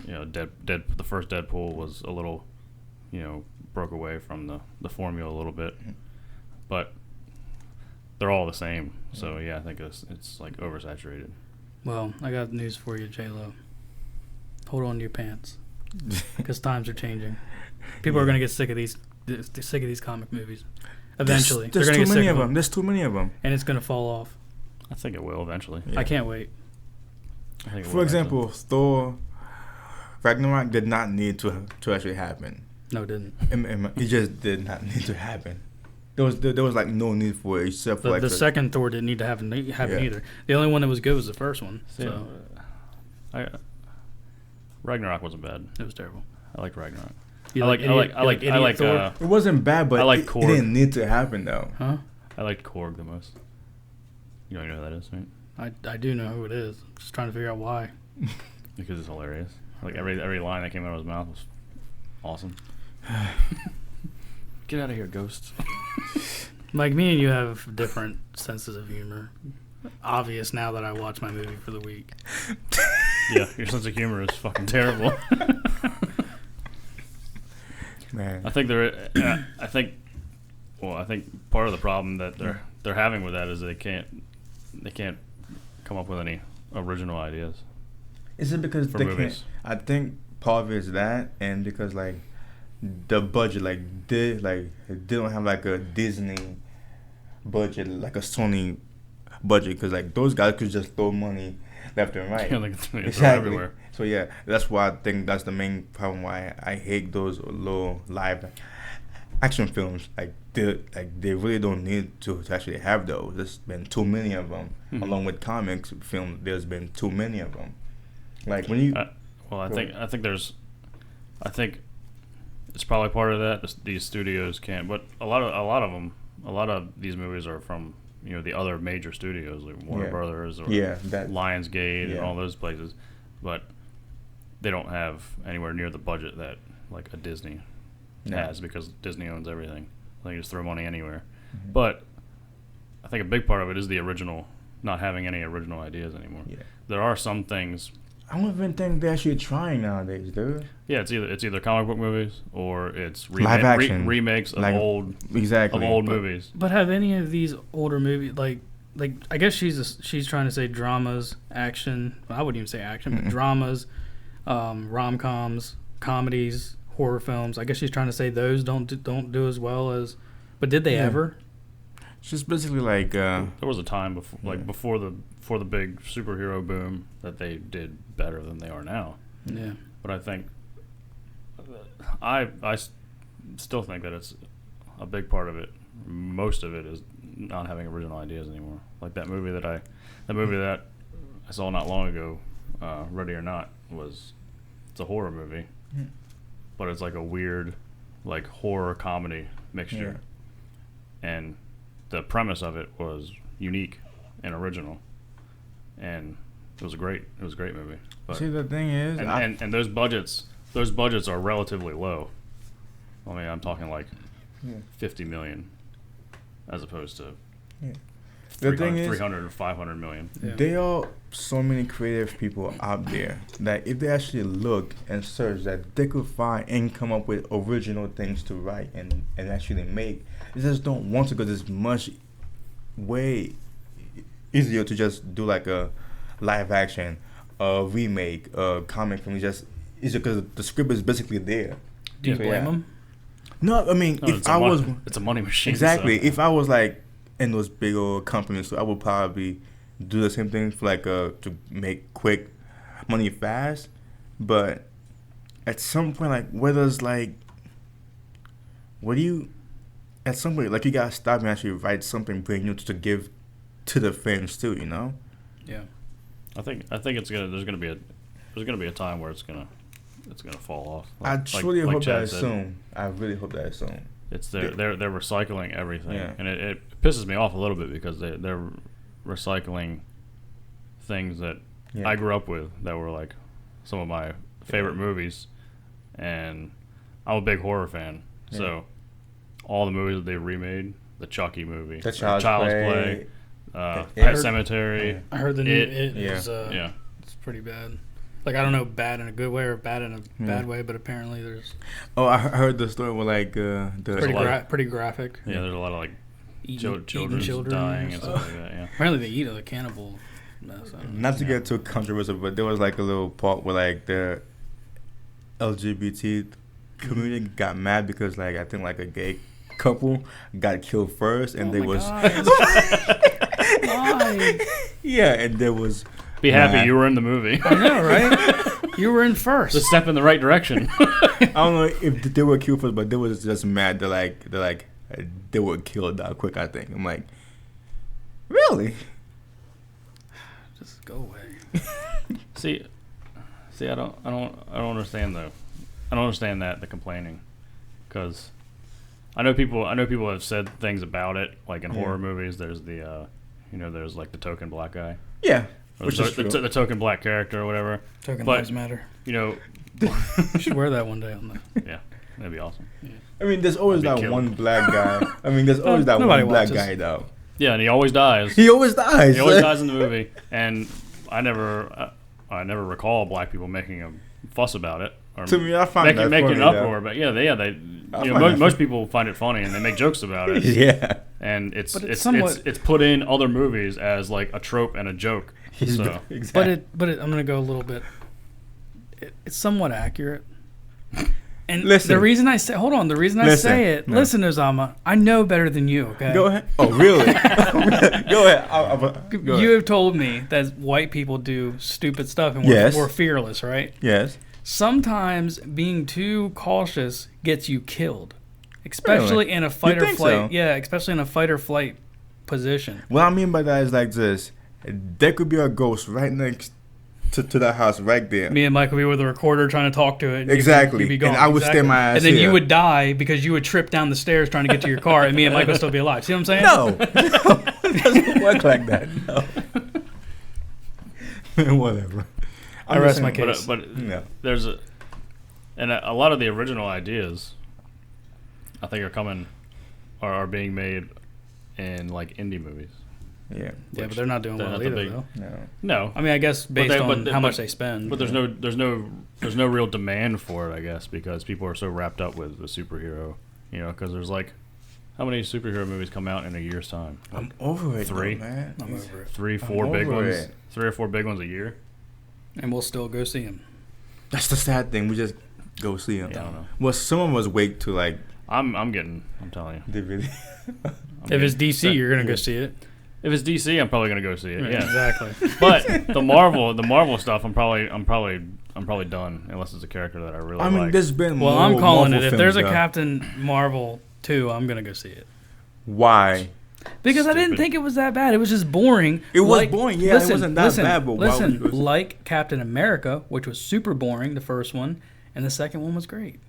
Speaker 3: the first Deadpool was a little, broke away from the formula a little bit, but they're all the same. So yeah, I think it's like oversaturated.
Speaker 2: Well, I got news for you, J Lo. Hold on to your pants, because times are changing. People are gonna get sick of these comic movies. Eventually,
Speaker 1: There's
Speaker 2: they're
Speaker 1: too
Speaker 2: gonna get
Speaker 1: many
Speaker 2: sick
Speaker 1: of
Speaker 2: of
Speaker 1: them. There's too many of them.
Speaker 2: and it's gonna fall off.
Speaker 3: I think it will eventually.
Speaker 1: Yeah.
Speaker 2: I can't wait.
Speaker 3: I think it
Speaker 1: For
Speaker 3: will
Speaker 1: example, Thor Ragnarok did not need to actually happen.
Speaker 2: No, it didn't.
Speaker 1: It just did not need to happen. There was like no need for it except for
Speaker 2: The second Thor didn't need to happen either. The only one that was good was the first one. So
Speaker 3: Ragnarok wasn't bad.
Speaker 2: it was terrible.
Speaker 3: I liked Ragnarok.
Speaker 2: You
Speaker 3: I like
Speaker 2: idiot Thor?
Speaker 1: It wasn't bad, but
Speaker 3: I like
Speaker 1: it
Speaker 3: Korg.
Speaker 1: didn't need to happen though.
Speaker 2: Huh?
Speaker 3: I liked Korg the most. You don't know who that is, right?
Speaker 2: I do know who it is. Just trying to figure out why.
Speaker 3: Because it's hilarious. Like every line that came out of his mouth was awesome. Get out of here, ghost.
Speaker 2: Like, me and you have different senses of humor. Obvious now that I watch my movie for the week.
Speaker 3: Yeah, your sense of humor is fucking terrible.
Speaker 1: Man.
Speaker 3: I think I think part of the problem that they're having with that is they can't come up with any original ideas.
Speaker 1: Is it because
Speaker 3: for
Speaker 1: they
Speaker 3: movies.
Speaker 1: can't? I think part of it is that, and because like the budget, they don't have like a Disney budget, like a Sony budget, because like those guys could just throw money left and right.
Speaker 3: Yeah, they can throw
Speaker 1: Exactly.
Speaker 3: everywhere.
Speaker 1: So yeah, that's why I think that's the main problem why I hate those little live action films. Like they really don't need to actually have those. There's been too many of them. Along with comics films, there's been too many of them. Like when you,
Speaker 3: I think it's probably part of that. These studios can't, but a lot of these movies are from the other major studios like Warner Brothers or Lionsgate and all those places, but they don't have anywhere near the budget that like a Disney has, because Disney owns everything. They can just throw money anywhere. But I think a big part of it is the original, not having any original ideas anymore. Yeah. There are some things.
Speaker 1: I don't even think they're actually trying nowadays, dude.
Speaker 3: Yeah, it's either comic book movies or it's
Speaker 1: live action
Speaker 3: remakes of
Speaker 1: like,
Speaker 3: old movies.
Speaker 2: But have any of these older movies like I guess she's trying to say dramas, action. I wouldn't even say action, but dramas, rom-coms, comedies, horror films. I guess she's trying to say those don't do as well as. But did they ever?
Speaker 1: It's just basically like
Speaker 3: there was a time before the big superhero boom that they did better than they are now.
Speaker 2: Yeah.
Speaker 3: But I think I still think that it's a big part of it. Most of it is not having original ideas anymore. Like that movie that I saw not long ago, Ready or Not, it's a horror movie, but it's like a weird like horror comedy mixture, and the premise of it was unique and original, and it was a great movie. But,
Speaker 1: see, the thing is,
Speaker 3: and those budgets are relatively low. I mean, I'm talking like $50 million, as opposed to
Speaker 1: the thing is,
Speaker 3: 300 or 500 million.
Speaker 1: Yeah. There are so many creative people out there that if they actually look and search, that they could find and come up with original things to write and actually make. They just don't want to, because it's much way easier to just do like a live action, a remake, a comic film. It's just easier because the script is basically there.
Speaker 2: Do you blame them?
Speaker 1: No, I mean, if I was,
Speaker 3: it's a money machine.
Speaker 1: Exactly.
Speaker 3: So.
Speaker 1: If I was like in those big old companies, so I would probably do the same thing for like to make quick money fast. But at some point, like at some point, like you gotta stop and actually write something brand new to give to the fans too, you know?
Speaker 3: Yeah. I think there's gonna be a time where it's gonna fall off.
Speaker 1: I truly hope that soon. I really hope that soon.
Speaker 3: It's they're recycling everything, and it pisses me off a little bit because they're recycling things that I grew up with that were like some of my favorite movies, and I'm a big horror fan, so all the movies that they remade, the Chucky movie,
Speaker 1: the Child's Play,
Speaker 3: Pet Sematary.
Speaker 2: I heard the new It is it's pretty bad. Like, I don't know, bad in a good way or bad in a bad way, but apparently there's.
Speaker 1: Oh, I heard the story where like
Speaker 2: pretty graphic.
Speaker 3: Yeah, there's a lot of like children dying and stuff like that. Yeah.
Speaker 2: Apparently they eat a cannibal mess.
Speaker 1: Not to get too controversial, but there was like a little part where like the LGBT community got mad because like I think like a gay couple got killed first, and
Speaker 2: Why?
Speaker 1: Yeah, and there was.
Speaker 3: Be happy you were in the movie.
Speaker 2: I know, right? You were in first.
Speaker 3: A step in the right direction.
Speaker 1: I don't know if they were killed first, but they was just mad. They were killed that quick. I think. I'm like, really?
Speaker 2: Just go away.
Speaker 3: See, I don't understand though. I don't understand the complaining, because I know people have said things about it, like in horror movies. There's there's like the token black guy.
Speaker 1: Yeah.
Speaker 3: Which is the token black character or whatever.
Speaker 2: Token lives matter.
Speaker 3: You
Speaker 2: should wear that one day on the.
Speaker 3: Yeah, that'd be awesome. Yeah.
Speaker 1: I mean, there's always that one black guy. I mean, there's always that one black guy though.
Speaker 3: Yeah, and he always dies.
Speaker 1: He always dies.
Speaker 3: He always dies in the movie, and I never recall black people making a fuss about it. Or
Speaker 1: to me, I find that
Speaker 3: making
Speaker 1: funny,
Speaker 3: an uproar, but they most people find it funny and they make jokes about it.
Speaker 1: Yeah,
Speaker 3: and it's put in other movies as like a trope and a joke. So.
Speaker 2: Exactly. But I'm gonna go a little bit. It's somewhat accurate. And
Speaker 1: Listen.
Speaker 2: the reason I say, hold on, the reason I say it, listen, Uzama, I know better than you, okay?
Speaker 1: Go ahead. Oh, really? Go ahead. Go
Speaker 2: You
Speaker 1: ahead.
Speaker 2: have told me that white people do stupid stuff and
Speaker 1: Yes.
Speaker 2: we're fearless, right?
Speaker 1: Yes.
Speaker 2: Sometimes being too cautious gets you killed, especially
Speaker 1: Really?
Speaker 2: in a fight
Speaker 1: You
Speaker 2: or
Speaker 1: think
Speaker 2: flight.
Speaker 1: so?
Speaker 2: Yeah, especially in a fight or flight position.
Speaker 1: What I mean by that is like this. There could be a ghost right next to that house right there.
Speaker 2: Me and Mike would be with a recorder trying to talk to it. And
Speaker 1: Exactly.
Speaker 2: You'd be gone.
Speaker 1: And I would stay my ass
Speaker 2: And then
Speaker 1: here.
Speaker 2: you would die because you would trip down the stairs trying to get to your car, and me and Mike would still be alive. See what I'm saying?
Speaker 1: No. It doesn't work like that. No. Whatever.
Speaker 2: I rest my case.
Speaker 3: But
Speaker 1: No.
Speaker 3: there's a lot of the original ideas, I think, are being made in like indie movies.
Speaker 1: Yeah.
Speaker 2: Yeah, but they're not doing
Speaker 3: they're
Speaker 2: well
Speaker 3: not the
Speaker 2: either,
Speaker 3: big-
Speaker 2: though.
Speaker 1: No.
Speaker 3: No,
Speaker 2: I mean, I guess based on how much they spend.
Speaker 3: but there's no real demand for it, I guess, because people are so wrapped up with the superhero, because there's like, how many superhero movies come out in a year's time?
Speaker 1: I'm over it,
Speaker 3: Three?
Speaker 1: though, man.
Speaker 2: I'm over it.
Speaker 3: 3, 4 big
Speaker 1: over
Speaker 3: ones,
Speaker 1: it.
Speaker 3: 3 or 4 big ones a year.
Speaker 2: And we'll still go see him.
Speaker 1: That's the sad thing. We just go see them.
Speaker 3: Yeah, I don't know.
Speaker 1: Well, some of us wait to like
Speaker 3: I'm telling you.
Speaker 1: DVD.
Speaker 2: If it's DC, you're gonna go see it.
Speaker 3: If it's DC, I'm probably gonna go see it.
Speaker 2: Right,
Speaker 3: Yeah,
Speaker 2: exactly.
Speaker 3: But the Marvel stuff, I'm probably done unless it's a character that I really
Speaker 1: I mean,
Speaker 3: like.
Speaker 1: there's been
Speaker 2: Well,
Speaker 1: more
Speaker 2: I'm calling
Speaker 1: Marvel
Speaker 2: it. If
Speaker 1: films
Speaker 2: there's a
Speaker 1: done.
Speaker 2: Captain Marvel 2, I'm gonna go see it.
Speaker 1: Why?
Speaker 2: Because I didn't
Speaker 3: Stupid.
Speaker 2: think it was that bad. It was just boring.
Speaker 1: It was boring. Yeah, it wasn't that bad, but why would you go see-
Speaker 2: like Captain America, which was super boring, the first one, and the second one was great.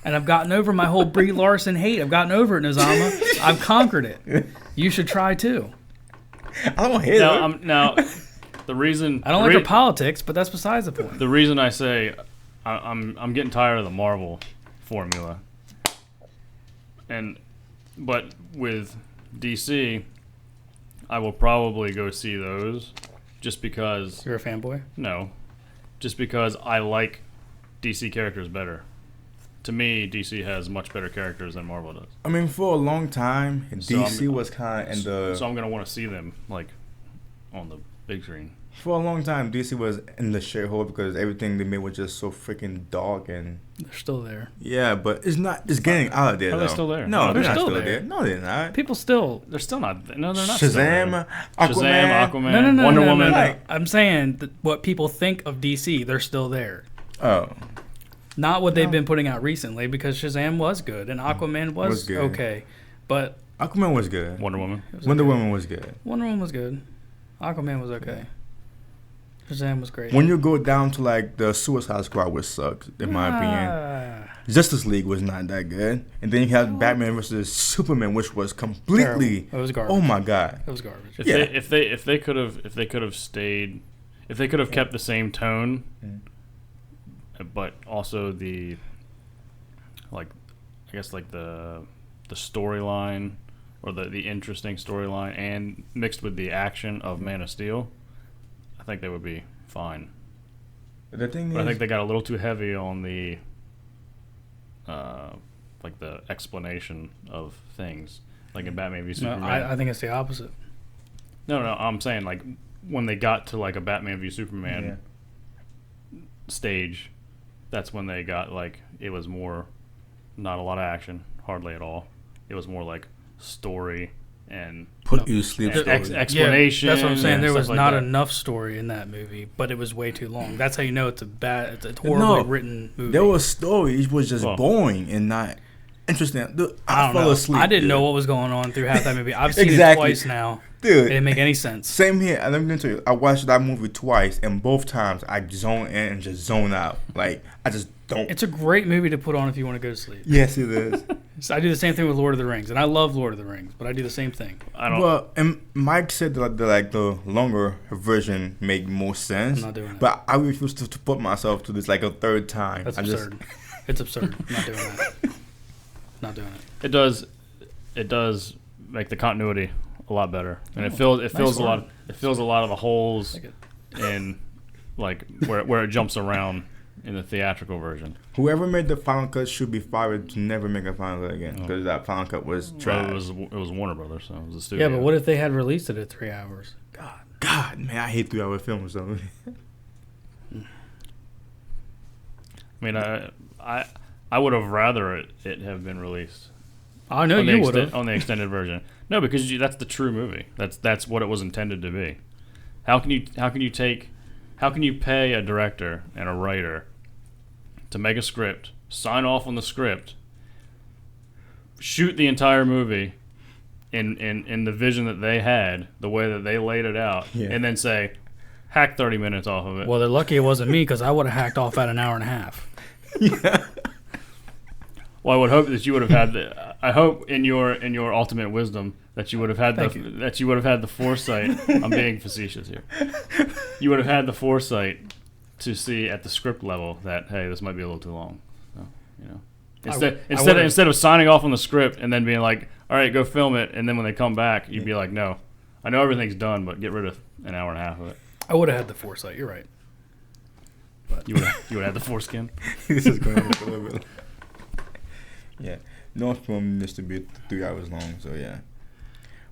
Speaker 2: And I've gotten over my whole Brie Larson hate. I've gotten over it, Nizama. I've conquered it. You should try too.
Speaker 1: I don't hate her.
Speaker 3: Now, the reason
Speaker 2: I don't like her politics, but that's besides the point.
Speaker 3: The reason I say I'm getting tired of the Marvel formula, but with DC, I will probably go see those, just because.
Speaker 2: You're a fanboy?
Speaker 3: No, just because I like DC characters better. To me, DC has much better characters than Marvel does.
Speaker 1: I mean, for a long time,
Speaker 3: So
Speaker 1: DC
Speaker 3: I'm-
Speaker 1: was kind of in the.
Speaker 3: So I'm gonna want to see them like on the big screen.
Speaker 1: For a long time, DC was in the shithole because everything they made was just so freaking dark and.
Speaker 2: They're still there.
Speaker 1: Yeah, but it's not. It's getting out of there.
Speaker 3: Are they
Speaker 1: though.
Speaker 3: still there?
Speaker 1: No,
Speaker 3: No,
Speaker 1: they're
Speaker 2: they're
Speaker 1: not
Speaker 2: still
Speaker 1: still
Speaker 2: there.
Speaker 1: there. No, they're not.
Speaker 2: People still.
Speaker 3: They're still not. No, they're not. still there.
Speaker 1: Shazam,
Speaker 3: Shazam,
Speaker 1: Aquaman.
Speaker 3: Aquaman,
Speaker 2: No,
Speaker 3: Wonder
Speaker 2: no,
Speaker 3: Woman.
Speaker 2: no. I'm saying that what people think of DC, they're still there.
Speaker 1: Oh,
Speaker 2: Not what they've been putting out recently, because Shazam was good and Aquaman was
Speaker 1: Was good.
Speaker 2: okay. But
Speaker 1: Aquaman was good.
Speaker 3: Wonder Woman.
Speaker 1: Wonder Woman was good.
Speaker 2: Wonder Woman was good. Aquaman was okay. Shazam was great.
Speaker 1: When you go down to like the Suicide Squad, which sucks in my opinion.
Speaker 2: Ah,
Speaker 1: Justice League was not that good, and then you have Batman versus Superman, which was completely.
Speaker 2: terrible. It was garbage.
Speaker 1: Oh my god!
Speaker 2: It was garbage.
Speaker 3: If
Speaker 1: Yeah.
Speaker 3: they could have stayed, if they could have kept the same tone, but also the I guess like the storyline or the interesting storyline, and mixed with the action of Man of Steel, I think they would be fine.
Speaker 1: The thing
Speaker 3: But I
Speaker 1: is,
Speaker 3: think they got a little too heavy on the like the explanation of things, like in Batman v
Speaker 2: No,
Speaker 3: Superman.
Speaker 2: I think it's the opposite.
Speaker 3: No, I'm saying like when they got to like a Batman v Superman stage, that's when they got like it was more not a lot of action, hardly at all. It was more like story and
Speaker 1: put you to sleep.
Speaker 3: and
Speaker 1: story.
Speaker 3: explanation.
Speaker 2: Yeah, that's what I'm saying.
Speaker 3: and
Speaker 2: There
Speaker 3: stuff
Speaker 2: was
Speaker 3: like
Speaker 2: not
Speaker 3: that.
Speaker 2: enough story in that movie, but it was way too long. That's how you know it's a horribly written movie.
Speaker 1: There was story. It was just
Speaker 3: Well,
Speaker 1: boring and not interesting. Dude,
Speaker 2: I
Speaker 1: I
Speaker 2: don't
Speaker 1: fell
Speaker 2: know.
Speaker 1: asleep.
Speaker 2: I didn't
Speaker 1: dude.
Speaker 2: know what was going on through half that movie. I've seen
Speaker 1: Exactly.
Speaker 2: it twice now. It
Speaker 1: Dude,
Speaker 2: didn't make any sense.
Speaker 1: same here. And let me tell you, I watched that movie twice, and both times I zone in and just zone out. Like I just don't.
Speaker 2: It's a great movie to put on if you want to go to sleep.
Speaker 1: Yes, it is.
Speaker 2: So I do the same thing with Lord of the Rings, and I love Lord of the Rings, but I do the same thing.
Speaker 3: I don't.
Speaker 1: Well, and Mike said that the longer version made more sense.
Speaker 2: I'm not doing it.
Speaker 1: But I refuse to put myself to this like a third time.
Speaker 2: That's
Speaker 1: I
Speaker 2: absurd. It's absurd. I'm not doing that. Not doing it.
Speaker 3: It does make the continuity a lot better, and it
Speaker 2: nice
Speaker 3: fills a lot.
Speaker 2: word.
Speaker 3: It fills a lot of the holes
Speaker 2: Like it.
Speaker 3: in like where it jumps around in the theatrical version.
Speaker 1: Whoever made the final cut should be fired to never make a final cut again because that final cut was trash.
Speaker 3: Well, it was Warner Brothers, so it was a studio.
Speaker 2: Yeah, but what if they had released it at 3 hours?
Speaker 1: God, man, I hate 3-hour films. So
Speaker 3: I mean, I would have rather it have been released.
Speaker 2: I know you would have
Speaker 3: on the extended version. No, because that's the true movie. That's what it was intended to be. How can you pay a director and a writer to make a script, sign off on the script, shoot the entire movie in the vision that they had, the way that they laid it out, and then say, hack 30 minutes off of it?
Speaker 2: Well, they're lucky it wasn't me, because I would have hacked off at an hour and a half.
Speaker 1: Yeah.
Speaker 3: Well, I would hope that you would have had I hope in your ultimate wisdom that you would have had the foresight. I'm being facetious here. You would have had the foresight to see at the script level that, hey, this might be a little too long. So, instead of signing off on the script and then being like, all right, go film it, and then when they come back, you'd be like, no, I know everything's done, but get rid of an hour and a half of it.
Speaker 2: I would have had the foresight. You're right.
Speaker 3: But you would have had the foreskin.
Speaker 1: This is going to look a little bit. Yeah, no film needs to be 3 hours long. So yeah,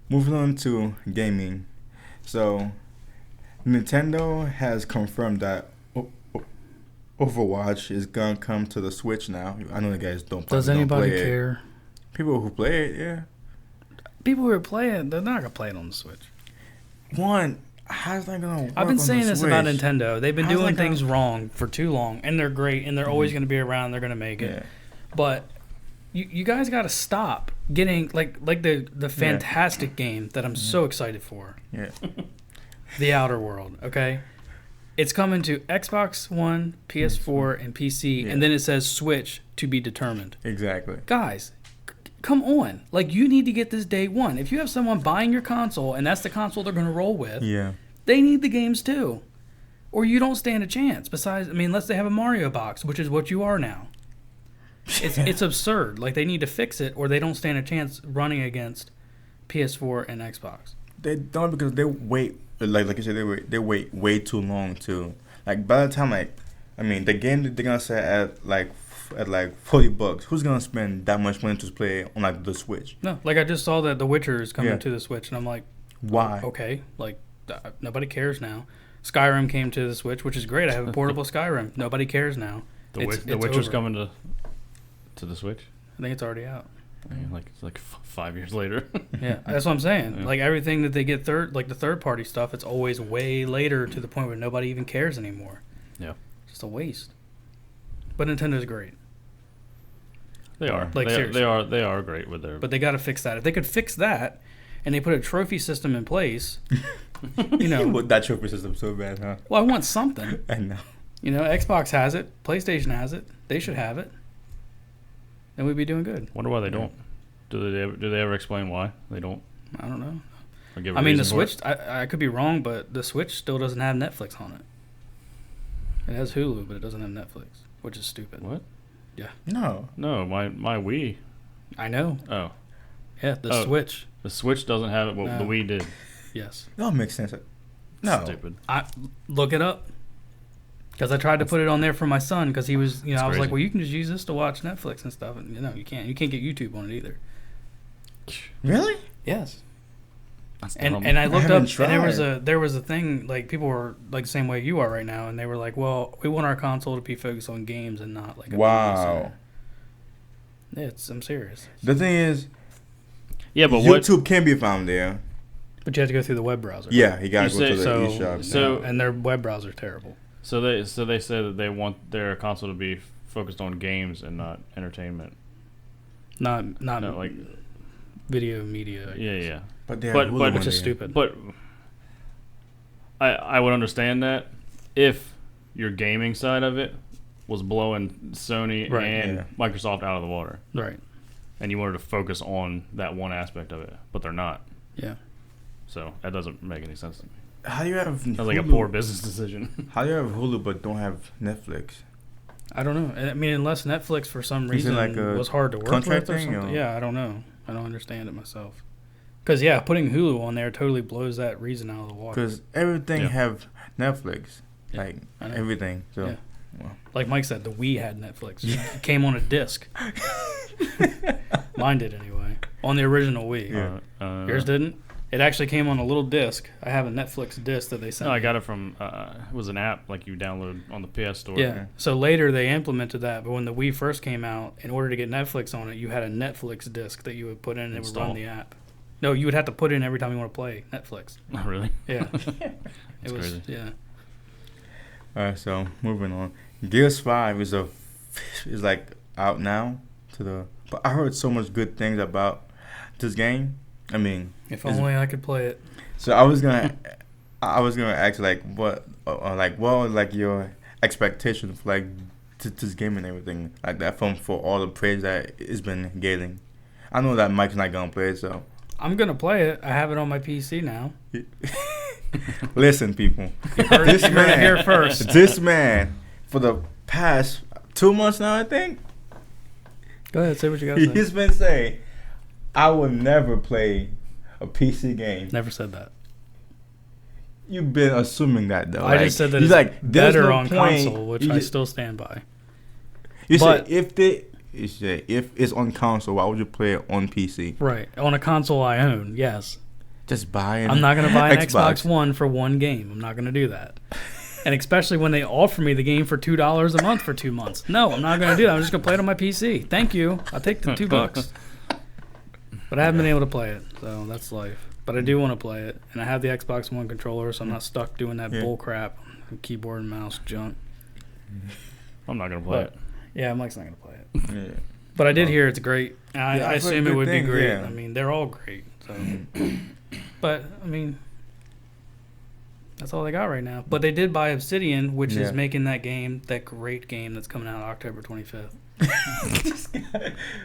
Speaker 1: moving on to gaming. So Nintendo has confirmed that Overwatch is gonna come to the Switch now. I know the guys don't.
Speaker 2: Does anybody care?
Speaker 1: People who play it, yeah.
Speaker 2: People who play it, they're not gonna play it on the Switch.
Speaker 1: How's that gonna work?
Speaker 2: I've been saying this about Nintendo. They've been doing things wrong for too long, and they're great, and they're always going to be around. They're going to make it, but you guys got to stop getting like the fantastic game that I'm so excited for.
Speaker 1: Yeah,
Speaker 2: The Outer World. Okay, it's coming to Xbox One, PS4, and PC, and then it says Switch to be determined.
Speaker 1: Exactly,
Speaker 2: guys. Come on. Like, you need to get this day one. If you have someone buying your console and that's the console they're going to roll with, they need the games too. Or you don't stand a chance. Besides, unless they have a Mario box, which is what you are now. It's absurd. Like, they need to fix it or they don't stand a chance running against PS4 and Xbox.
Speaker 1: They don't, because they wait, like you said, they wait way too long too. Like, by the time, the game that they're going to set at $40, who's gonna spend that much money to play on the Switch?
Speaker 2: No, like I just saw that The Witcher is coming to the Switch, and I'm like,
Speaker 1: why?
Speaker 2: Okay, like nobody cares now. Skyrim came to the Switch, which is great. I have a portable Skyrim. Nobody cares now.
Speaker 3: The Witcher's coming to the Switch.
Speaker 2: I think it's already out.
Speaker 3: It's like 5 years later.
Speaker 2: Yeah, that's what I'm saying. Yeah. Like everything that they get the third party stuff, it's always way later to the point where nobody even cares anymore.
Speaker 3: Yeah,
Speaker 2: it's just a waste. But Nintendo's great.
Speaker 3: They are.
Speaker 2: Like,
Speaker 3: they are great with their.
Speaker 2: But they got to fix that. If they could fix that, and they put a trophy system in place,
Speaker 1: But that trophy system so bad, huh?
Speaker 2: Well, I want something.
Speaker 1: I know.
Speaker 2: Xbox has it. PlayStation has it. They should have it. Then we'd be doing good.
Speaker 3: Wonder why they don't. Do they ever explain why they don't?
Speaker 2: I don't know.
Speaker 3: The
Speaker 2: Switch. I could be wrong, but the Switch still doesn't have Netflix on it. It has Hulu, but it doesn't have Netflix, which is stupid.
Speaker 3: What?
Speaker 2: Yeah.
Speaker 1: No,
Speaker 3: my Wii.
Speaker 2: I know.
Speaker 3: Oh.
Speaker 2: Yeah, the Switch.
Speaker 3: The Switch doesn't have it. Well, the Wii did.
Speaker 2: Yes.
Speaker 1: That makes sense. No.
Speaker 3: Stupid.
Speaker 2: I look it up. Because I tried to put it on there for my son, because he was, I was like, well, you can just use this to watch Netflix and stuff. And you can't. You can't get YouTube on it either.
Speaker 1: Really?
Speaker 2: Yes. And I looked up, and there was a thing, like, people were like the same way you are right now, and they were like, well, we want our console to be focused on games and not like a
Speaker 1: wow.
Speaker 2: I'm serious.
Speaker 1: The thing is,
Speaker 3: but
Speaker 1: YouTube can be found there.
Speaker 2: But you have to go through the web browser.
Speaker 1: Yeah, you gotta go to the eShop.
Speaker 2: So and their web browser is terrible.
Speaker 3: So they say that they want their console to be focused on games and not entertainment.
Speaker 2: Not like video media.
Speaker 3: Yeah.
Speaker 2: But which is stupid.
Speaker 3: But I would understand that if your gaming side of it was blowing Sony and Microsoft out of the water.
Speaker 2: Right.
Speaker 3: And you wanted to focus on that one aspect of it, but they're not.
Speaker 2: Yeah.
Speaker 3: So that doesn't make any sense to me.
Speaker 1: How do you have Hulu?
Speaker 3: Sounds like a poor business decision.
Speaker 1: How do you have Hulu but don't have Netflix?
Speaker 2: I don't know. unless Netflix for some reason was hard to work with or something. Yeah, I don't know. I don't understand it myself. Because, putting Hulu on there totally blows that reason out of the water.
Speaker 1: Because everything have Netflix. Yeah, like, everything. So,
Speaker 2: yeah. Well. Like Mike said, the Wii had Netflix. It came on a disc. Mine did anyway. On the original Wii.
Speaker 1: Yeah.
Speaker 2: Yours didn't? It actually came on a little disc. I have a Netflix disc that they sent.
Speaker 3: No, I
Speaker 2: me.
Speaker 3: got it from. It was an app like you download on the PS Store.
Speaker 2: Yeah. So later they implemented that, but when the Wii first came out, in order to get Netflix on it, you had a Netflix disc that you would put in and it would run the app. No, you would have to put in every time you want to play Netflix.
Speaker 3: Oh, really?
Speaker 2: Yeah.
Speaker 3: That's crazy.
Speaker 2: Yeah.
Speaker 1: All right, so moving on. Gears 5 is like out now but I heard so much good things about this game. I mean,
Speaker 2: if only I could play it.
Speaker 1: So I was gonna ask like what like your expectations for like this game and everything like that for all the praise that it's been getting. I know that Mike's not gonna play it, so
Speaker 2: I'm gonna play it. I have it on my PC now.
Speaker 1: Listen, people,
Speaker 2: heard it here first.
Speaker 1: This man for the past 2 months now, I think.
Speaker 2: Go ahead, say what you got to say.
Speaker 1: He's been saying, I will never play a PC game.
Speaker 2: Never said that.
Speaker 1: You've been assuming that, though.
Speaker 2: I just said that it's
Speaker 1: like,
Speaker 2: better
Speaker 1: no
Speaker 2: on
Speaker 1: point.
Speaker 2: console, which I still stand by.
Speaker 1: You said if it's on console, why would you play it on PC?
Speaker 2: Right. On a console I own, yes.
Speaker 1: Just buy it.
Speaker 2: I'm not going to buy an Xbox One for one game. I'm not going to do that. And especially when they offer me the game for $2 a month for 2 months. No, I'm not going to do that. I'm just going to play it on my PC. Thank you. I'll take the $2. But I haven't been able to play it, so that's life. But I do want to play it. And I have the Xbox One controller, so I'm not stuck doing that bull crap, keyboard and mouse junk.
Speaker 3: I'm not going to play it.
Speaker 2: Yeah, Mike's not going to play it. Yeah. But I did hear it's great. I assume it would be great. Yeah. I mean, they're all great. So. But, I mean... That's all they got right now. But they did buy Obsidian, which is making that great game that's coming out October 25th.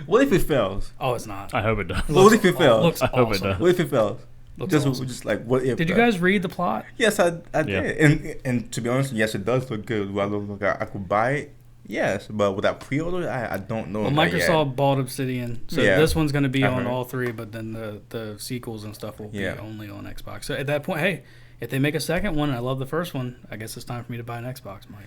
Speaker 1: What if it fails?
Speaker 2: Oh, it's not.
Speaker 3: I hope it does.
Speaker 1: What if it fails?
Speaker 3: I hope it does.
Speaker 1: What if it fails?
Speaker 2: Awesome.
Speaker 1: Just like what if?
Speaker 2: Did you guys read the plot?
Speaker 1: Yes, I did. And to be honest, yes, it does look good. Do I look like I could buy it? Yes, but with that pre-order, I don't know.
Speaker 2: Well, Microsoft bought Obsidian, so this one's going to be on all three, but then the sequels and stuff will be only on Xbox. So at that point, hey. If they make a second one and I love the first one, I guess it's time for me to buy an Xbox, Mike.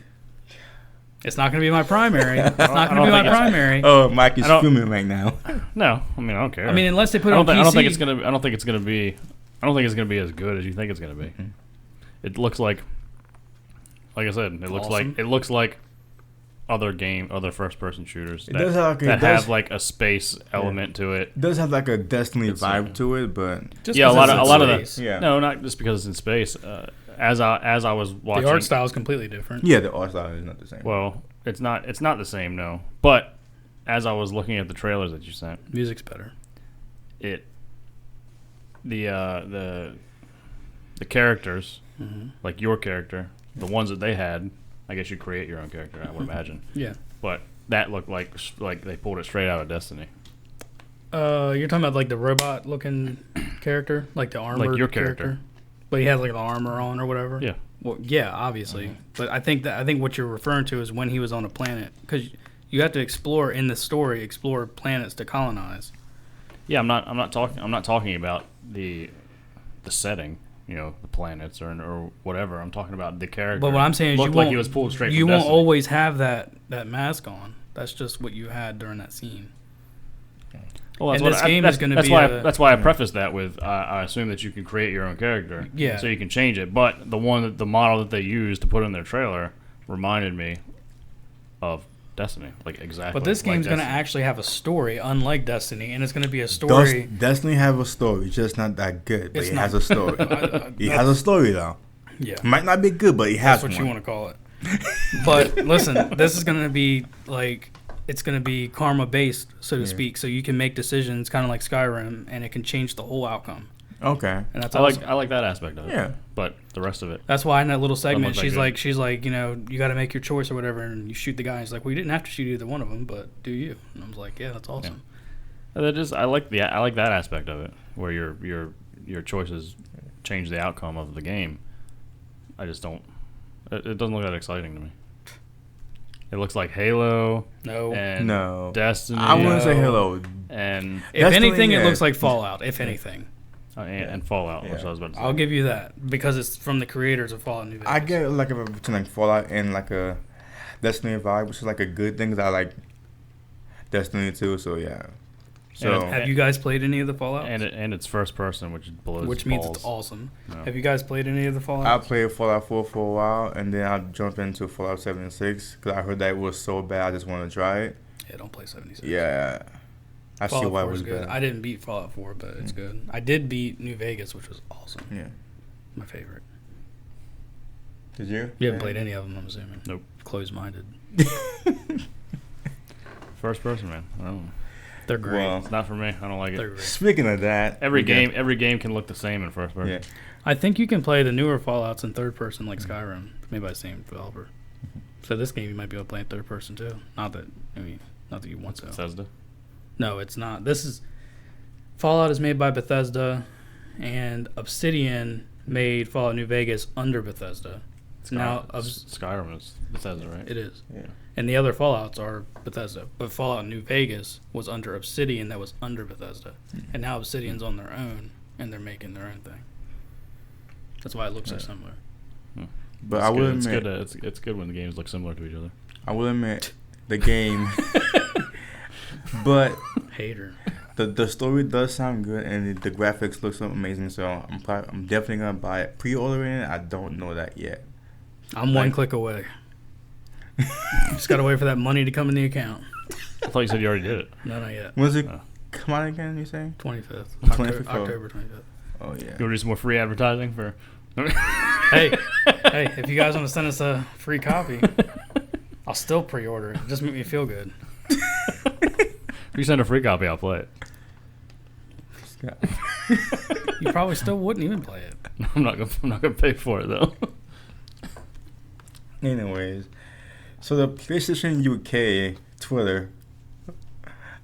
Speaker 2: It's not going to be my primary. It's not going to be my primary.
Speaker 1: Oh, Mike is fuming right now.
Speaker 3: No, I mean I don't care.
Speaker 2: I mean unless they put it on PC.
Speaker 3: I don't think it's going to be as good as you think it's going to be. Mm-hmm. It looks like I said, it looks like other first-person shooters that have like a space element to it.
Speaker 1: It does have like a Destiny vibe to it, but
Speaker 3: a lot of that. Yeah. No, not just because it's in space. As I was watching,
Speaker 2: the art style is completely different.
Speaker 1: Yeah, the art style is not the same.
Speaker 3: Well, it's not the same, no. But as I was looking at the trailers that you sent,
Speaker 2: music's better.
Speaker 3: The characters, like your character, the ones that they had. I guess you create your own character, I would imagine.
Speaker 2: Yeah.
Speaker 3: But that looked like they pulled it straight out of Destiny.
Speaker 2: You're talking about like the robot-looking character, like the armored
Speaker 3: like your character.
Speaker 2: But he has like the armor on or whatever.
Speaker 3: Yeah.
Speaker 2: Well, yeah, obviously. But I think what you're referring to is when he was on a planet, because you have to explore in the story, planets to colonize.
Speaker 3: Yeah, I'm not talking about the setting. The planets or whatever. I'm talking about the character.
Speaker 2: But what I'm saying is
Speaker 3: he was pulled straight from
Speaker 2: you
Speaker 3: Destiny.
Speaker 2: won't always have that mask on. That's just what you had during that scene.
Speaker 3: Well,
Speaker 2: and this game is going to be
Speaker 3: that's why I prefaced that with I assume that you can create your own character.
Speaker 2: Yeah.
Speaker 3: So you can change it. But the model that they used to put in their trailer reminded me of Destiny, like exactly.
Speaker 2: But this game's going to actually have a story, unlike Destiny, and it's going to be a story.
Speaker 1: Does Destiny have a story? It's just not that good, but it has a story. It has a story, though.
Speaker 2: Yeah.
Speaker 1: It might not be good, but it has one.
Speaker 2: That's what you want to call it. But listen, this is going to be it's going to be karma-based, so to speak, so you can make decisions kind of like Skyrim, and it can change the whole outcome.
Speaker 1: Okay.
Speaker 2: And that's
Speaker 3: I like that aspect of it.
Speaker 1: Yeah.
Speaker 3: But the rest of it.
Speaker 2: That's why in that little segment she's like, you got to make your choice or whatever, and you shoot the guy. And he's like, well, you didn't have to shoot either one of them, but do you? And I was like, yeah, that's awesome.
Speaker 3: Yeah. I like that aspect of it, where your choices change the outcome of the game. I just don't. It doesn't look that exciting to me. It looks like Halo.
Speaker 2: No.
Speaker 3: Destiny.
Speaker 1: I wouldn't say Halo.
Speaker 3: And
Speaker 2: if Destiny, anything, it looks like Fallout. If anything.
Speaker 3: And Fallout, which I was about to say.
Speaker 2: I'll give you that because it's from the creators of Fallout New Vegas.
Speaker 1: I get like between like Fallout and like a Destiny vibe, which is like a good thing because I like Destiny too. So yeah. So
Speaker 2: have you guys played any of the Fallouts?
Speaker 3: And it's first person, which blows.
Speaker 2: Which means it's awesome.
Speaker 3: No.
Speaker 2: Have you guys played any of the Fallouts?
Speaker 1: I played Fallout 4 for a while, and then I jumped into Fallout 76 because I heard that it was so bad. I just want to try it.
Speaker 2: Yeah, don't play 76.
Speaker 1: Yeah, I see why it was
Speaker 2: good.
Speaker 1: bad.
Speaker 2: I didn't beat Fallout 4, but it's good. I did beat New Vegas, which was awesome.
Speaker 1: Yeah.
Speaker 2: My favorite.
Speaker 1: Did you?
Speaker 2: You haven't played any of them, I'm assuming.
Speaker 3: Nope.
Speaker 2: Closed-minded.
Speaker 3: First person, man. I don't know.
Speaker 2: They're great.
Speaker 1: Well,
Speaker 3: It's not for me. I don't like
Speaker 2: They're
Speaker 3: it.
Speaker 2: great.
Speaker 1: speaking of that,
Speaker 3: Every game can look the same in first person.
Speaker 1: Yeah.
Speaker 2: I think you can play the newer Fallouts in third person like Skyrim, made by the same developer. So this game you might be able to play in third person too. Not that you want to.
Speaker 3: Bethesda.
Speaker 2: No, it's not. This is Fallout is made by Bethesda, and Obsidian made Fallout New Vegas under Bethesda.
Speaker 3: Skyrim is Bethesda, right?
Speaker 2: It is.
Speaker 1: Yeah.
Speaker 2: And the other Fallouts are Bethesda. But Fallout New Vegas was under Obsidian that was under Bethesda. And now Obsidian's on their own, and they're making their own thing. That's why it looks so similar.
Speaker 1: But
Speaker 3: It's
Speaker 1: I will
Speaker 3: good.
Speaker 1: admit,
Speaker 3: It's good when the games look similar to each other.
Speaker 1: I will admit, the game, but
Speaker 2: Hater.
Speaker 1: the story does sound good and the graphics look so amazing. So I'm definitely gonna buy it. Pre-ordering it, I don't know that yet.
Speaker 2: I'm one click away. Just got to wait for that money to come in the account.
Speaker 3: I thought you said you already did it.
Speaker 2: No, not yet.
Speaker 1: When's it
Speaker 3: Oh.
Speaker 1: come out again? You say?
Speaker 2: 25th.
Speaker 1: 25th.
Speaker 2: October 25th.
Speaker 1: Oh yeah.
Speaker 3: You want to do some more free advertising for?
Speaker 2: Hey, if you guys want to send us a free copy, I'll still pre-order it. Just make me feel good.
Speaker 3: If you send a free copy, I'll play it.
Speaker 2: You probably still wouldn't even play it.
Speaker 3: I'm not gonna pay for it though.
Speaker 1: Anyways, so the PlayStation UK Twitter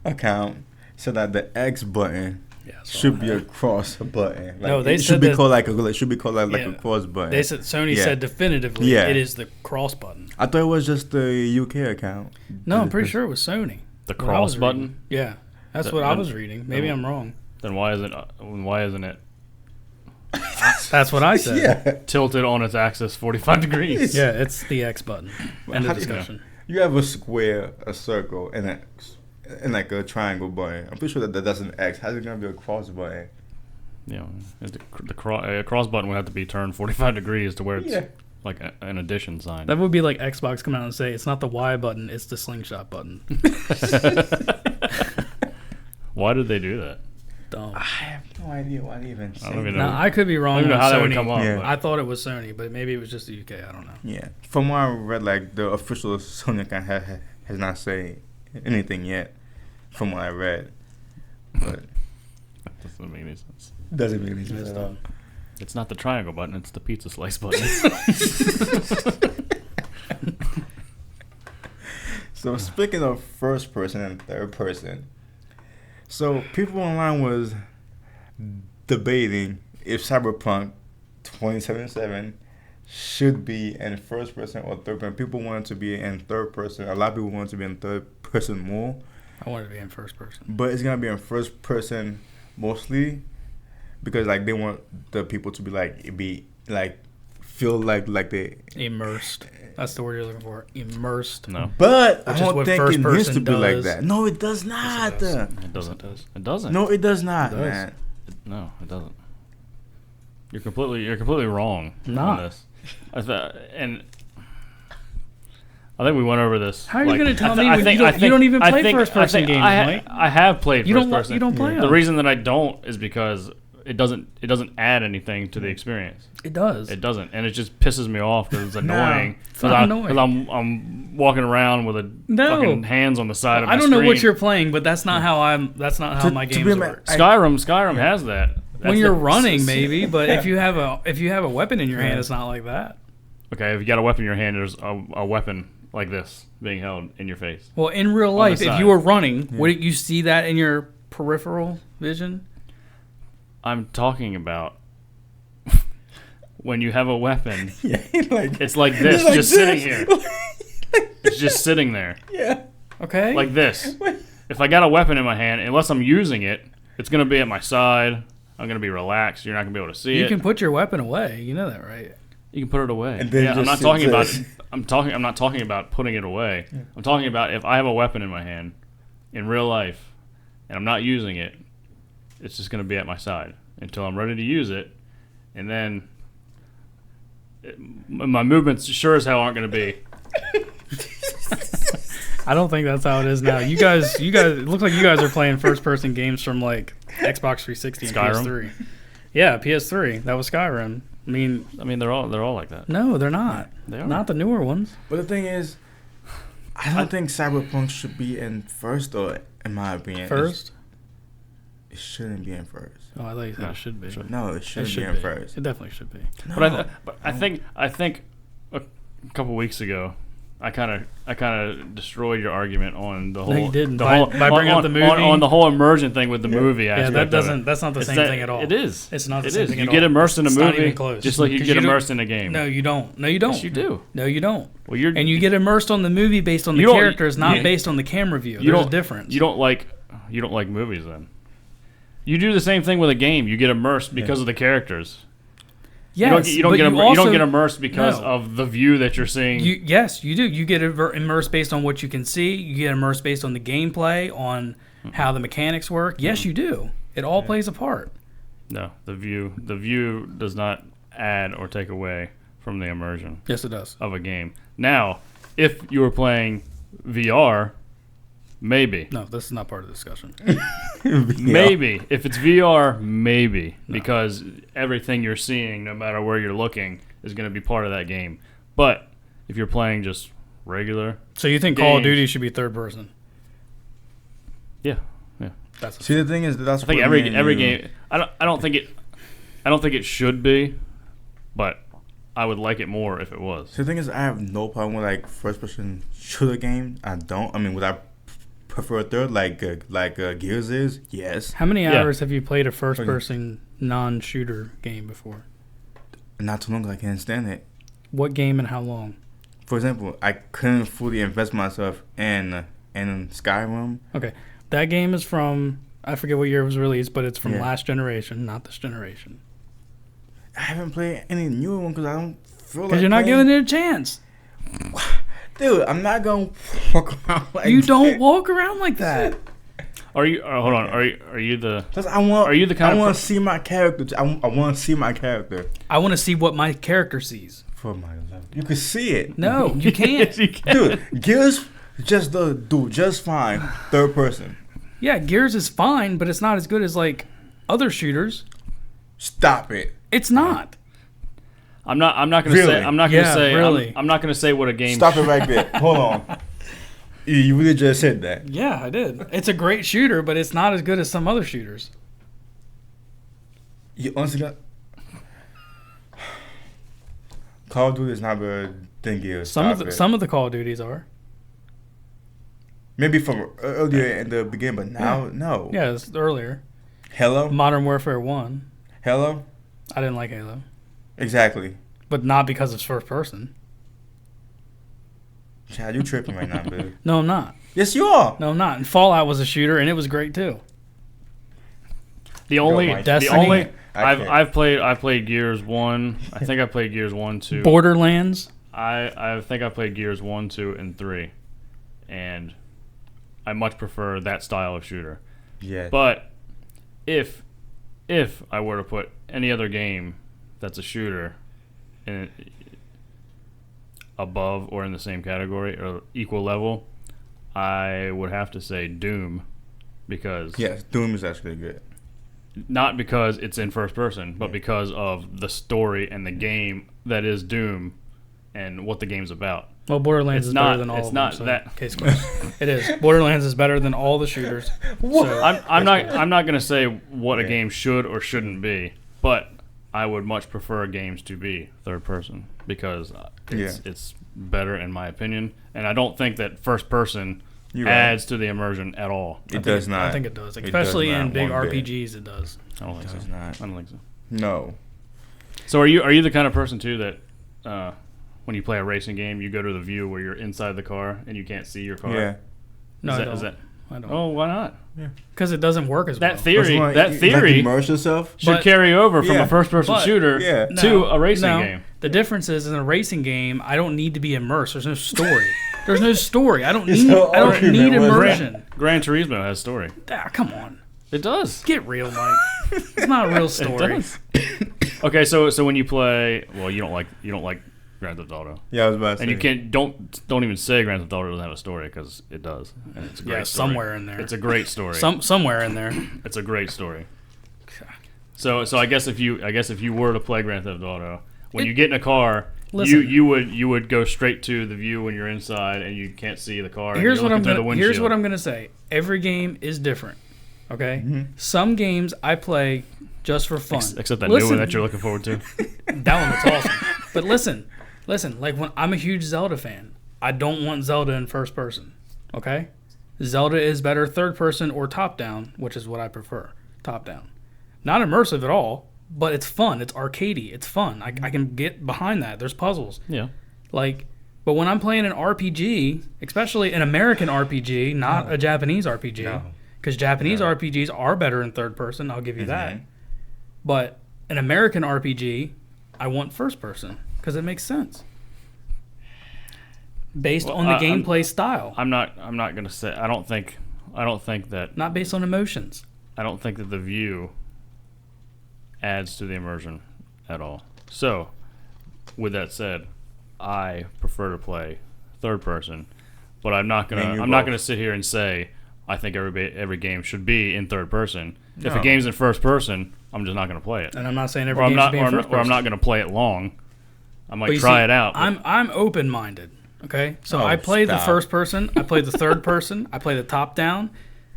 Speaker 1: account said that the X button should be a cross button. Like,
Speaker 2: No, they
Speaker 1: it
Speaker 2: said
Speaker 1: should be
Speaker 2: that-
Speaker 1: called like a
Speaker 2: Yeah.
Speaker 1: a cross button.
Speaker 2: They said Sony
Speaker 1: Yeah.
Speaker 2: said definitively
Speaker 1: Yeah.
Speaker 2: it is the cross button.
Speaker 1: I thought it was just the UK account.
Speaker 2: No, I'm pretty sure it was Sony.
Speaker 3: The
Speaker 2: What I was
Speaker 3: cross button.
Speaker 2: reading. Yeah, that's
Speaker 3: Th-
Speaker 2: what I
Speaker 3: then-
Speaker 2: was reading. Maybe I'm wrong.
Speaker 3: Then why isn't it
Speaker 2: That's what I said.
Speaker 1: Yeah.
Speaker 3: tilted on its axis 45 degrees?
Speaker 2: Yeah, it's the X button. End
Speaker 1: How
Speaker 2: of
Speaker 1: do you-
Speaker 2: discussion.
Speaker 1: You have a square, a circle, and like a triangle button. I'm pretty sure that that's an X. How's it gonna be a cross button?
Speaker 3: You know, a cross button would have to be turned 45 degrees to where it's like an addition sign.
Speaker 2: That would be like Xbox come out and say it's not the Y button, it's the slingshot button.
Speaker 3: Why did they do that?
Speaker 2: Dumb.
Speaker 1: I have no idea why they even
Speaker 3: I
Speaker 1: say
Speaker 3: don't even
Speaker 1: that.
Speaker 3: know.
Speaker 2: Now, I could be
Speaker 3: I
Speaker 2: wrong
Speaker 3: don't even
Speaker 2: on
Speaker 3: know how that
Speaker 2: Sony.
Speaker 3: would come up.
Speaker 1: Yeah.
Speaker 3: but-
Speaker 2: I thought it was Sony, but maybe it was just the UK. I don't know.
Speaker 1: Yeah, from what I read, like the official Sony account has not said anything yet. From what I read, but
Speaker 3: That doesn't make any sense.
Speaker 1: doesn't make any sense
Speaker 2: It's
Speaker 1: at all.
Speaker 2: dumb.
Speaker 3: It's not the triangle button, it's the pizza slice button.
Speaker 1: So speaking of first person and third person, so people online was debating if Cyberpunk 2077 should be in first person or third person. People wanted to be in third person. A lot of people wanted to be in third person more,
Speaker 2: I wanted to be in first person.
Speaker 1: but it's gonna be in first person mostly because like they want the people to feel like they.
Speaker 2: Immersed. That's the word you're looking for. Immersed.
Speaker 3: No,
Speaker 1: But
Speaker 2: Which
Speaker 1: I
Speaker 2: is
Speaker 1: don't
Speaker 2: what
Speaker 1: think
Speaker 2: first
Speaker 1: it needs
Speaker 2: person
Speaker 1: to be like
Speaker 2: does.
Speaker 1: that. No, it does not.
Speaker 2: does.
Speaker 3: it doesn't. It doesn't.
Speaker 1: No, it does not,
Speaker 2: It does.
Speaker 1: man.
Speaker 3: No, it doesn't. You're completely wrong
Speaker 2: Not.
Speaker 3: on this. And I think we went over this.
Speaker 2: How are you gonna tell me when you don't even play first-person games, Mike?
Speaker 3: I have played
Speaker 2: You
Speaker 3: first
Speaker 2: don't.
Speaker 3: person.
Speaker 2: You don't play
Speaker 3: The
Speaker 2: them.
Speaker 3: reason that I don't is because it doesn't add anything to the experience.
Speaker 2: It does.
Speaker 3: It doesn't, and it just pisses me off because it's annoying.
Speaker 2: it's not annoying.
Speaker 3: Because I'm walking around with fucking hands on the side of my
Speaker 2: I don't know what
Speaker 3: screen.
Speaker 2: you're playing, but that's not how That's not how my
Speaker 1: to
Speaker 2: games
Speaker 1: be
Speaker 2: work.
Speaker 3: Skyrim has that.
Speaker 2: When
Speaker 3: That's
Speaker 2: you're
Speaker 3: the-
Speaker 2: running, maybe, but if you have a weapon in your hand, it's not like that.
Speaker 3: Okay, if you got a weapon in your hand, there's a weapon like this being held in your face.
Speaker 2: Well, in real
Speaker 3: the
Speaker 2: life, if
Speaker 3: side.
Speaker 2: you were running, wouldn't you see that in your peripheral vision?
Speaker 3: I'm talking about when you have a weapon.
Speaker 1: Yeah, like
Speaker 3: It's like this,
Speaker 1: like
Speaker 3: just
Speaker 1: this.
Speaker 3: sitting here. It's just sitting there,
Speaker 1: yeah.
Speaker 2: Okay.
Speaker 3: like this. If I got a weapon in my hand, unless I'm using it, it's gonna be at my side. I'm gonna be relaxed. You're not gonna be able to see
Speaker 2: you
Speaker 3: it.
Speaker 2: can put your weapon away. You know that, right?
Speaker 3: You can put it away.
Speaker 1: And then
Speaker 3: Yeah, I'm
Speaker 1: just
Speaker 3: not
Speaker 1: sit
Speaker 3: talking about.
Speaker 1: there.
Speaker 3: I'm not talking about putting it away. I'm talking about if I have a weapon in my hand, in real life, and I'm not using it, it's just going to be at my side until I'm ready to use it, and then my movements sure as hell aren't going to be.
Speaker 2: I don't think that's how it is now. You guys, it looks like you guys are playing first-person games from like Xbox 360 and
Speaker 3: Skyrim?
Speaker 2: PS3. Yeah, PS3. That was Skyrim. I mean,
Speaker 3: they're all like that.
Speaker 2: no, they're not.
Speaker 3: They are.
Speaker 2: Not the newer ones.
Speaker 1: But the thing is, I don't think Cyberpunk should be in first, though, in my opinion.
Speaker 2: First?
Speaker 1: It shouldn't be in first.
Speaker 2: Oh, I thought you said
Speaker 3: No,
Speaker 2: it should be.
Speaker 1: No, it
Speaker 2: It
Speaker 1: shouldn't
Speaker 2: should
Speaker 1: be in first.
Speaker 2: It definitely should be.
Speaker 1: No.
Speaker 3: But I think a couple weeks ago, I kind of destroyed your argument on the whole.
Speaker 2: No, you didn't.
Speaker 3: The
Speaker 2: By
Speaker 3: whole,
Speaker 2: bringing up the movie.
Speaker 3: on the whole immersion thing with the movie.
Speaker 2: Yeah,
Speaker 3: aspect
Speaker 2: that
Speaker 3: of
Speaker 2: doesn't.
Speaker 3: it.
Speaker 2: That's not the
Speaker 3: It's
Speaker 2: same
Speaker 3: that-
Speaker 2: thing at all.
Speaker 3: It is.
Speaker 2: It's not the
Speaker 3: It
Speaker 2: same
Speaker 3: is.
Speaker 2: thing
Speaker 3: You
Speaker 2: at
Speaker 3: get
Speaker 2: all.
Speaker 3: immersed in a
Speaker 2: It's not
Speaker 3: movie,
Speaker 2: even close.
Speaker 3: just like you
Speaker 2: 'Cause
Speaker 3: get
Speaker 2: don't-
Speaker 3: immersed in a game.
Speaker 2: No, you don't. No, you don't.
Speaker 3: Yes, you do.
Speaker 2: No, you don't.
Speaker 3: Well, you
Speaker 2: get immersed on the movie based on the
Speaker 3: You don't-
Speaker 2: characters, not
Speaker 3: you-
Speaker 2: based on the camera view.
Speaker 3: you
Speaker 2: There's
Speaker 3: don't
Speaker 2: a difference.
Speaker 3: You don't like movies then. You do the same thing with a game. You get immersed because of the characters.
Speaker 2: Yes,
Speaker 3: you don't
Speaker 2: but
Speaker 3: get
Speaker 2: you also,
Speaker 3: immersed because
Speaker 2: No.
Speaker 3: of the view that you're seeing.
Speaker 2: Yes, you do. You get immersed based on what you can see. You get immersed based on the gameplay, on how the mechanics work. Yes, you do. It all plays a part.
Speaker 3: No, the view does not add or take away from the immersion
Speaker 2: Yes, it does.
Speaker 3: of a game. Now, if you were playing VR, maybe.
Speaker 2: No, this is not part of the discussion.
Speaker 3: Maybe. If it's VR, maybe. Because everything you're seeing, no matter where you're looking, is going to be part of that game. But if you're playing just regular...
Speaker 2: So you think Call of
Speaker 3: Games.
Speaker 2: Duty should be third person?
Speaker 3: Yeah.
Speaker 2: That's
Speaker 1: See, the thing is, that's
Speaker 3: I think
Speaker 1: what
Speaker 3: every
Speaker 1: me and
Speaker 3: game... I don't think it should be, but I would like it more if it was.
Speaker 1: See, the thing is, I have no problem with like first-person shooter game. I don't. I mean, would I prefer a third like Gears is? Yes.
Speaker 2: How many
Speaker 3: Yeah.
Speaker 2: hours have you played a first person non-shooter game before?
Speaker 1: Not too long. I can't stand it.
Speaker 2: What game and how long?
Speaker 1: For example, I couldn't fully invest myself in Skyrim.
Speaker 2: Okay, that game is from, I forget what year it was released, but it's from
Speaker 1: Yeah.
Speaker 2: last generation, not this generation.
Speaker 1: I haven't played any newer one because I don't feel like.
Speaker 2: Because you're not
Speaker 1: playing.
Speaker 2: giving it a chance.
Speaker 1: Dude, I'm not gonna walk around like
Speaker 2: You don't walk around like that.
Speaker 3: Are you? Hold on. Are you the?
Speaker 1: Cause I want.
Speaker 3: Are you the kind
Speaker 1: I
Speaker 3: of
Speaker 1: want
Speaker 3: per-
Speaker 1: to see my character. I want to see my character.
Speaker 2: I want to see what my character sees.
Speaker 1: For my love, you can see it.
Speaker 2: No, you can't.
Speaker 3: Yes, you can.
Speaker 1: Dude, Gears just fine. Third person.
Speaker 2: Yeah, Gears is fine, but it's not as good as like other shooters.
Speaker 1: Stop it.
Speaker 2: It's not.
Speaker 3: I'm not gonna
Speaker 1: Really?
Speaker 3: say. I'm not gonna
Speaker 2: Yeah,
Speaker 3: say.
Speaker 2: really.
Speaker 3: I'm not gonna say what a game.
Speaker 1: Stop it right there. Hold on. You really just said that.
Speaker 2: Yeah, I did. It's a great shooter, but it's not as good as some other shooters.
Speaker 1: You honestly got. Call of Duty is not better than Gears.
Speaker 2: Some
Speaker 1: Stop it.
Speaker 2: of the Call of Duties are.
Speaker 1: Maybe from earlier in the beginning, but now no.
Speaker 2: Yeah, it's earlier.
Speaker 1: Halo.
Speaker 2: Modern Warfare 1.
Speaker 1: Halo.
Speaker 2: I didn't like Halo.
Speaker 1: Exactly.
Speaker 2: But not because it's first person.
Speaker 1: Chad, you tripping right now, dude.
Speaker 2: No, I'm not.
Speaker 1: Yes, you are.
Speaker 2: No, I'm not. And Fallout was a shooter, and it was great too.
Speaker 3: The only.
Speaker 1: Yo, Mike,
Speaker 3: The
Speaker 2: Destiny.
Speaker 3: only.
Speaker 1: I can't.
Speaker 3: I've played Gears 1. I think I played Gears 1, 2.
Speaker 2: Borderlands.
Speaker 3: I think I played Gears 1, 2, and 3, and I much prefer that style of shooter.
Speaker 1: Yeah.
Speaker 3: But if I were to put any other game that's a shooter in above or in the same category or equal level, I would have to say Doom, because
Speaker 1: Yes, Doom is actually good.
Speaker 3: not because it's in first person, but because of the story and the game that is Doom and what the game's about.
Speaker 2: Well, Borderlands
Speaker 3: It's
Speaker 2: is
Speaker 3: not-
Speaker 2: better than all
Speaker 3: it's
Speaker 2: of
Speaker 3: not
Speaker 2: them. So
Speaker 3: that-
Speaker 2: Case closed. It is. Borderlands is better than all the shooters. So,
Speaker 3: I'm not gonna say what a
Speaker 1: Yeah.
Speaker 3: game should or shouldn't be, but I would much prefer games to be third person because it's better in my opinion, and I don't think that first person
Speaker 1: You're right.
Speaker 3: adds to the immersion at all.
Speaker 1: It does not.
Speaker 2: I think it does.
Speaker 1: It
Speaker 2: Especially
Speaker 1: does not
Speaker 2: in big
Speaker 1: one bit.
Speaker 2: RPGs, it does.
Speaker 3: I don't think
Speaker 1: It does
Speaker 3: so.
Speaker 1: not.
Speaker 3: I don't think so.
Speaker 1: No.
Speaker 3: So are you the kind of person too that when you play a racing game, you go to the view where you're inside the car and you can't see your car?
Speaker 1: Yeah.
Speaker 2: No,
Speaker 3: Is
Speaker 2: I
Speaker 3: that- is
Speaker 2: don't.
Speaker 3: that-
Speaker 2: I don't.
Speaker 3: Oh, why not?
Speaker 2: Because it doesn't work as well.
Speaker 3: That theory
Speaker 1: immerse yourself.
Speaker 3: should
Speaker 2: But-
Speaker 3: carry over from
Speaker 1: Yeah.
Speaker 3: a first-person
Speaker 2: But-
Speaker 3: shooter
Speaker 1: Yeah.
Speaker 3: to a racing game.
Speaker 2: The difference is in a racing game, I don't need to be immersed. There's no story. There's no story. I don't need immersion.
Speaker 3: Gran Turismo has story.
Speaker 2: Ah, come on.
Speaker 3: It does.
Speaker 2: Get real, Mike. It's not a real story.
Speaker 3: It does. Okay, so when you play, well, you don't like Grand Theft Auto.
Speaker 1: Yeah, I was about to say.
Speaker 3: And you can't don't even say Grand Theft Auto doesn't have a story because it does. And it's a great story.
Speaker 2: Somewhere in there.
Speaker 3: It's a great story.
Speaker 2: Somewhere in there.
Speaker 3: It's a great story. So I guess if you were to play Grand Theft Auto, when you get in a car, you would go straight to the view when you're inside and you can't see the car.
Speaker 2: Here's what I'm gonna say. Every game is different. Okay, some games I play just for fun.
Speaker 3: Except that new one that you're looking forward to.
Speaker 2: That one was awesome. But listen. Like when I'm a huge Zelda fan, I don't want Zelda in first person. Okay, Zelda is better third person or top down, which is what I prefer. Top down, not immersive at all, but it's fun. It's arcadey. It's fun. I can get behind that. There's puzzles.
Speaker 3: Yeah.
Speaker 2: But when I'm playing an RPG, especially an American RPG, not a Japanese RPG. Because Japanese RPGs are better in third person, I'll give you that. But an American RPG, I want first person because it makes sense based on the gameplay style.
Speaker 3: I'm not gonna say. I don't think that.
Speaker 2: Not based on emotions.
Speaker 3: I don't think that the view adds to the immersion at all. So, with that said, I prefer to play third person, but I'm not gonna sit here and say I think every game should be in third person. No. If a game's in first person, I'm just not going to play it.
Speaker 2: And I'm not saying every game should be in first person.
Speaker 3: Or I'm not going to play it long. I might try it out.
Speaker 2: I'm open-minded, okay? So I play the first person. I play the third person. I play the top-down.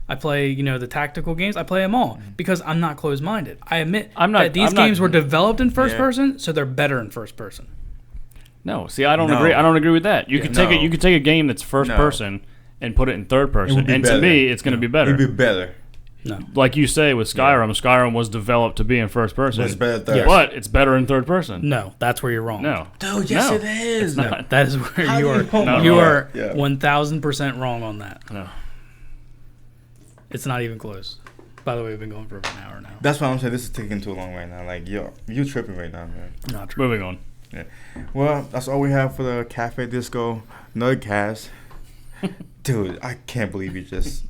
Speaker 2: I play, the tactical games. I play them all because I'm not closed-minded. I admit that these games were developed in first person, so they're better in first person.
Speaker 3: No, see, I don't agree. I don't agree with that. You could take a game that's first person and put it in third person. And to me, it's going to be better.
Speaker 1: It'd be better.
Speaker 3: No. Like you say with Skyrim, Skyrim was developed to be in first person.
Speaker 1: But it's better third.
Speaker 3: But it's better in third person.
Speaker 2: No, that's where you're wrong.
Speaker 3: No.
Speaker 1: Dude, yes, it is.
Speaker 3: It's not.
Speaker 2: That is where you are. You are 1,000% wrong on that.
Speaker 3: No.
Speaker 2: It's not even close. By the way, we've been going for about an hour now.
Speaker 1: That's why I'm saying this is taking too long right now. Like, you're tripping right now, man.
Speaker 2: Not true.
Speaker 3: Moving on.
Speaker 1: Yeah. Well, that's all we have for the Cafe Disco NerdCast. Dude, I can't believe you just.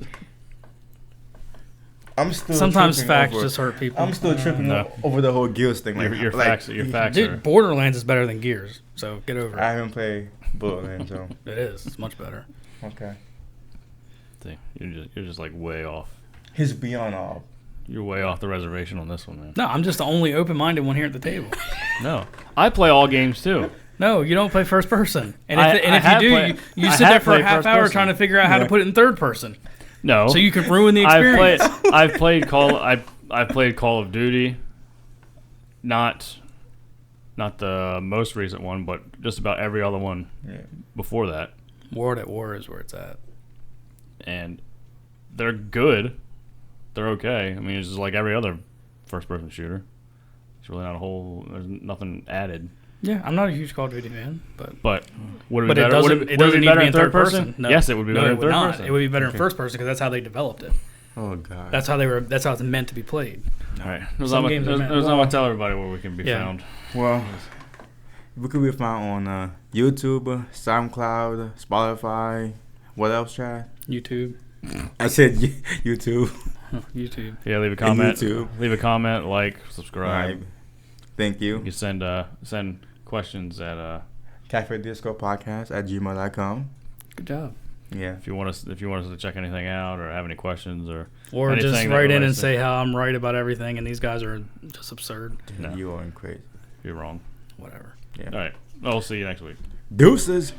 Speaker 1: I'm still.
Speaker 2: Sometimes facts just hurt people.
Speaker 1: I'm still tripping over the whole Gears thing.
Speaker 3: Like, your facts.
Speaker 2: Dude, Borderlands is better than Gears, so get over it.
Speaker 1: I haven't played Borderlands, so
Speaker 2: it is. It's much better.
Speaker 1: Okay.
Speaker 3: See, you're just like way off.
Speaker 1: He's beyond off.
Speaker 3: You're way off the reservation on this one, man.
Speaker 2: No, I'm just the only open-minded one here at the table.
Speaker 3: No, I play all games too.
Speaker 2: No, you don't play first person. And if you do, you sit there for a half hour trying to figure out how to put it in third person.
Speaker 3: No.
Speaker 2: So you can ruin the experience.
Speaker 3: I've played Call of Duty. Not the most recent one, but just about every other one before that.
Speaker 2: World at War is where it's at.
Speaker 3: And they're good. They're okay. I mean, it's just like every other first-person shooter. It's really not there's nothing added.
Speaker 2: Yeah, I'm not a huge Call of Duty fan, but
Speaker 3: would it be better? Would it be better in third person?
Speaker 2: No.
Speaker 3: Yes, it would be better in third person.
Speaker 2: It would be better in first person because that's how they developed it.
Speaker 1: Oh God.
Speaker 2: That's how it's meant to be played.
Speaker 3: All right. There's not much to tell everybody where we can be found.
Speaker 1: Well, we could be found on YouTube, SoundCloud, Spotify. What else, Chad?
Speaker 2: YouTube.
Speaker 1: I said YouTube.
Speaker 2: YouTube.
Speaker 3: Yeah, leave a comment.
Speaker 1: YouTube.
Speaker 3: Leave a comment, like, subscribe.
Speaker 1: Right. Thank you.
Speaker 3: You send questions at
Speaker 1: Cafe Disco Podcast at gmail.com.
Speaker 2: Good job.
Speaker 1: Yeah.
Speaker 3: If you want us to check anything out or have any questions or
Speaker 2: just write in and say how I'm right about everything and these guys are just absurd.
Speaker 1: No. You are crazy.
Speaker 3: You're wrong.
Speaker 2: Whatever.
Speaker 1: Yeah.
Speaker 3: All right. I'll see you next week.
Speaker 1: Deuces.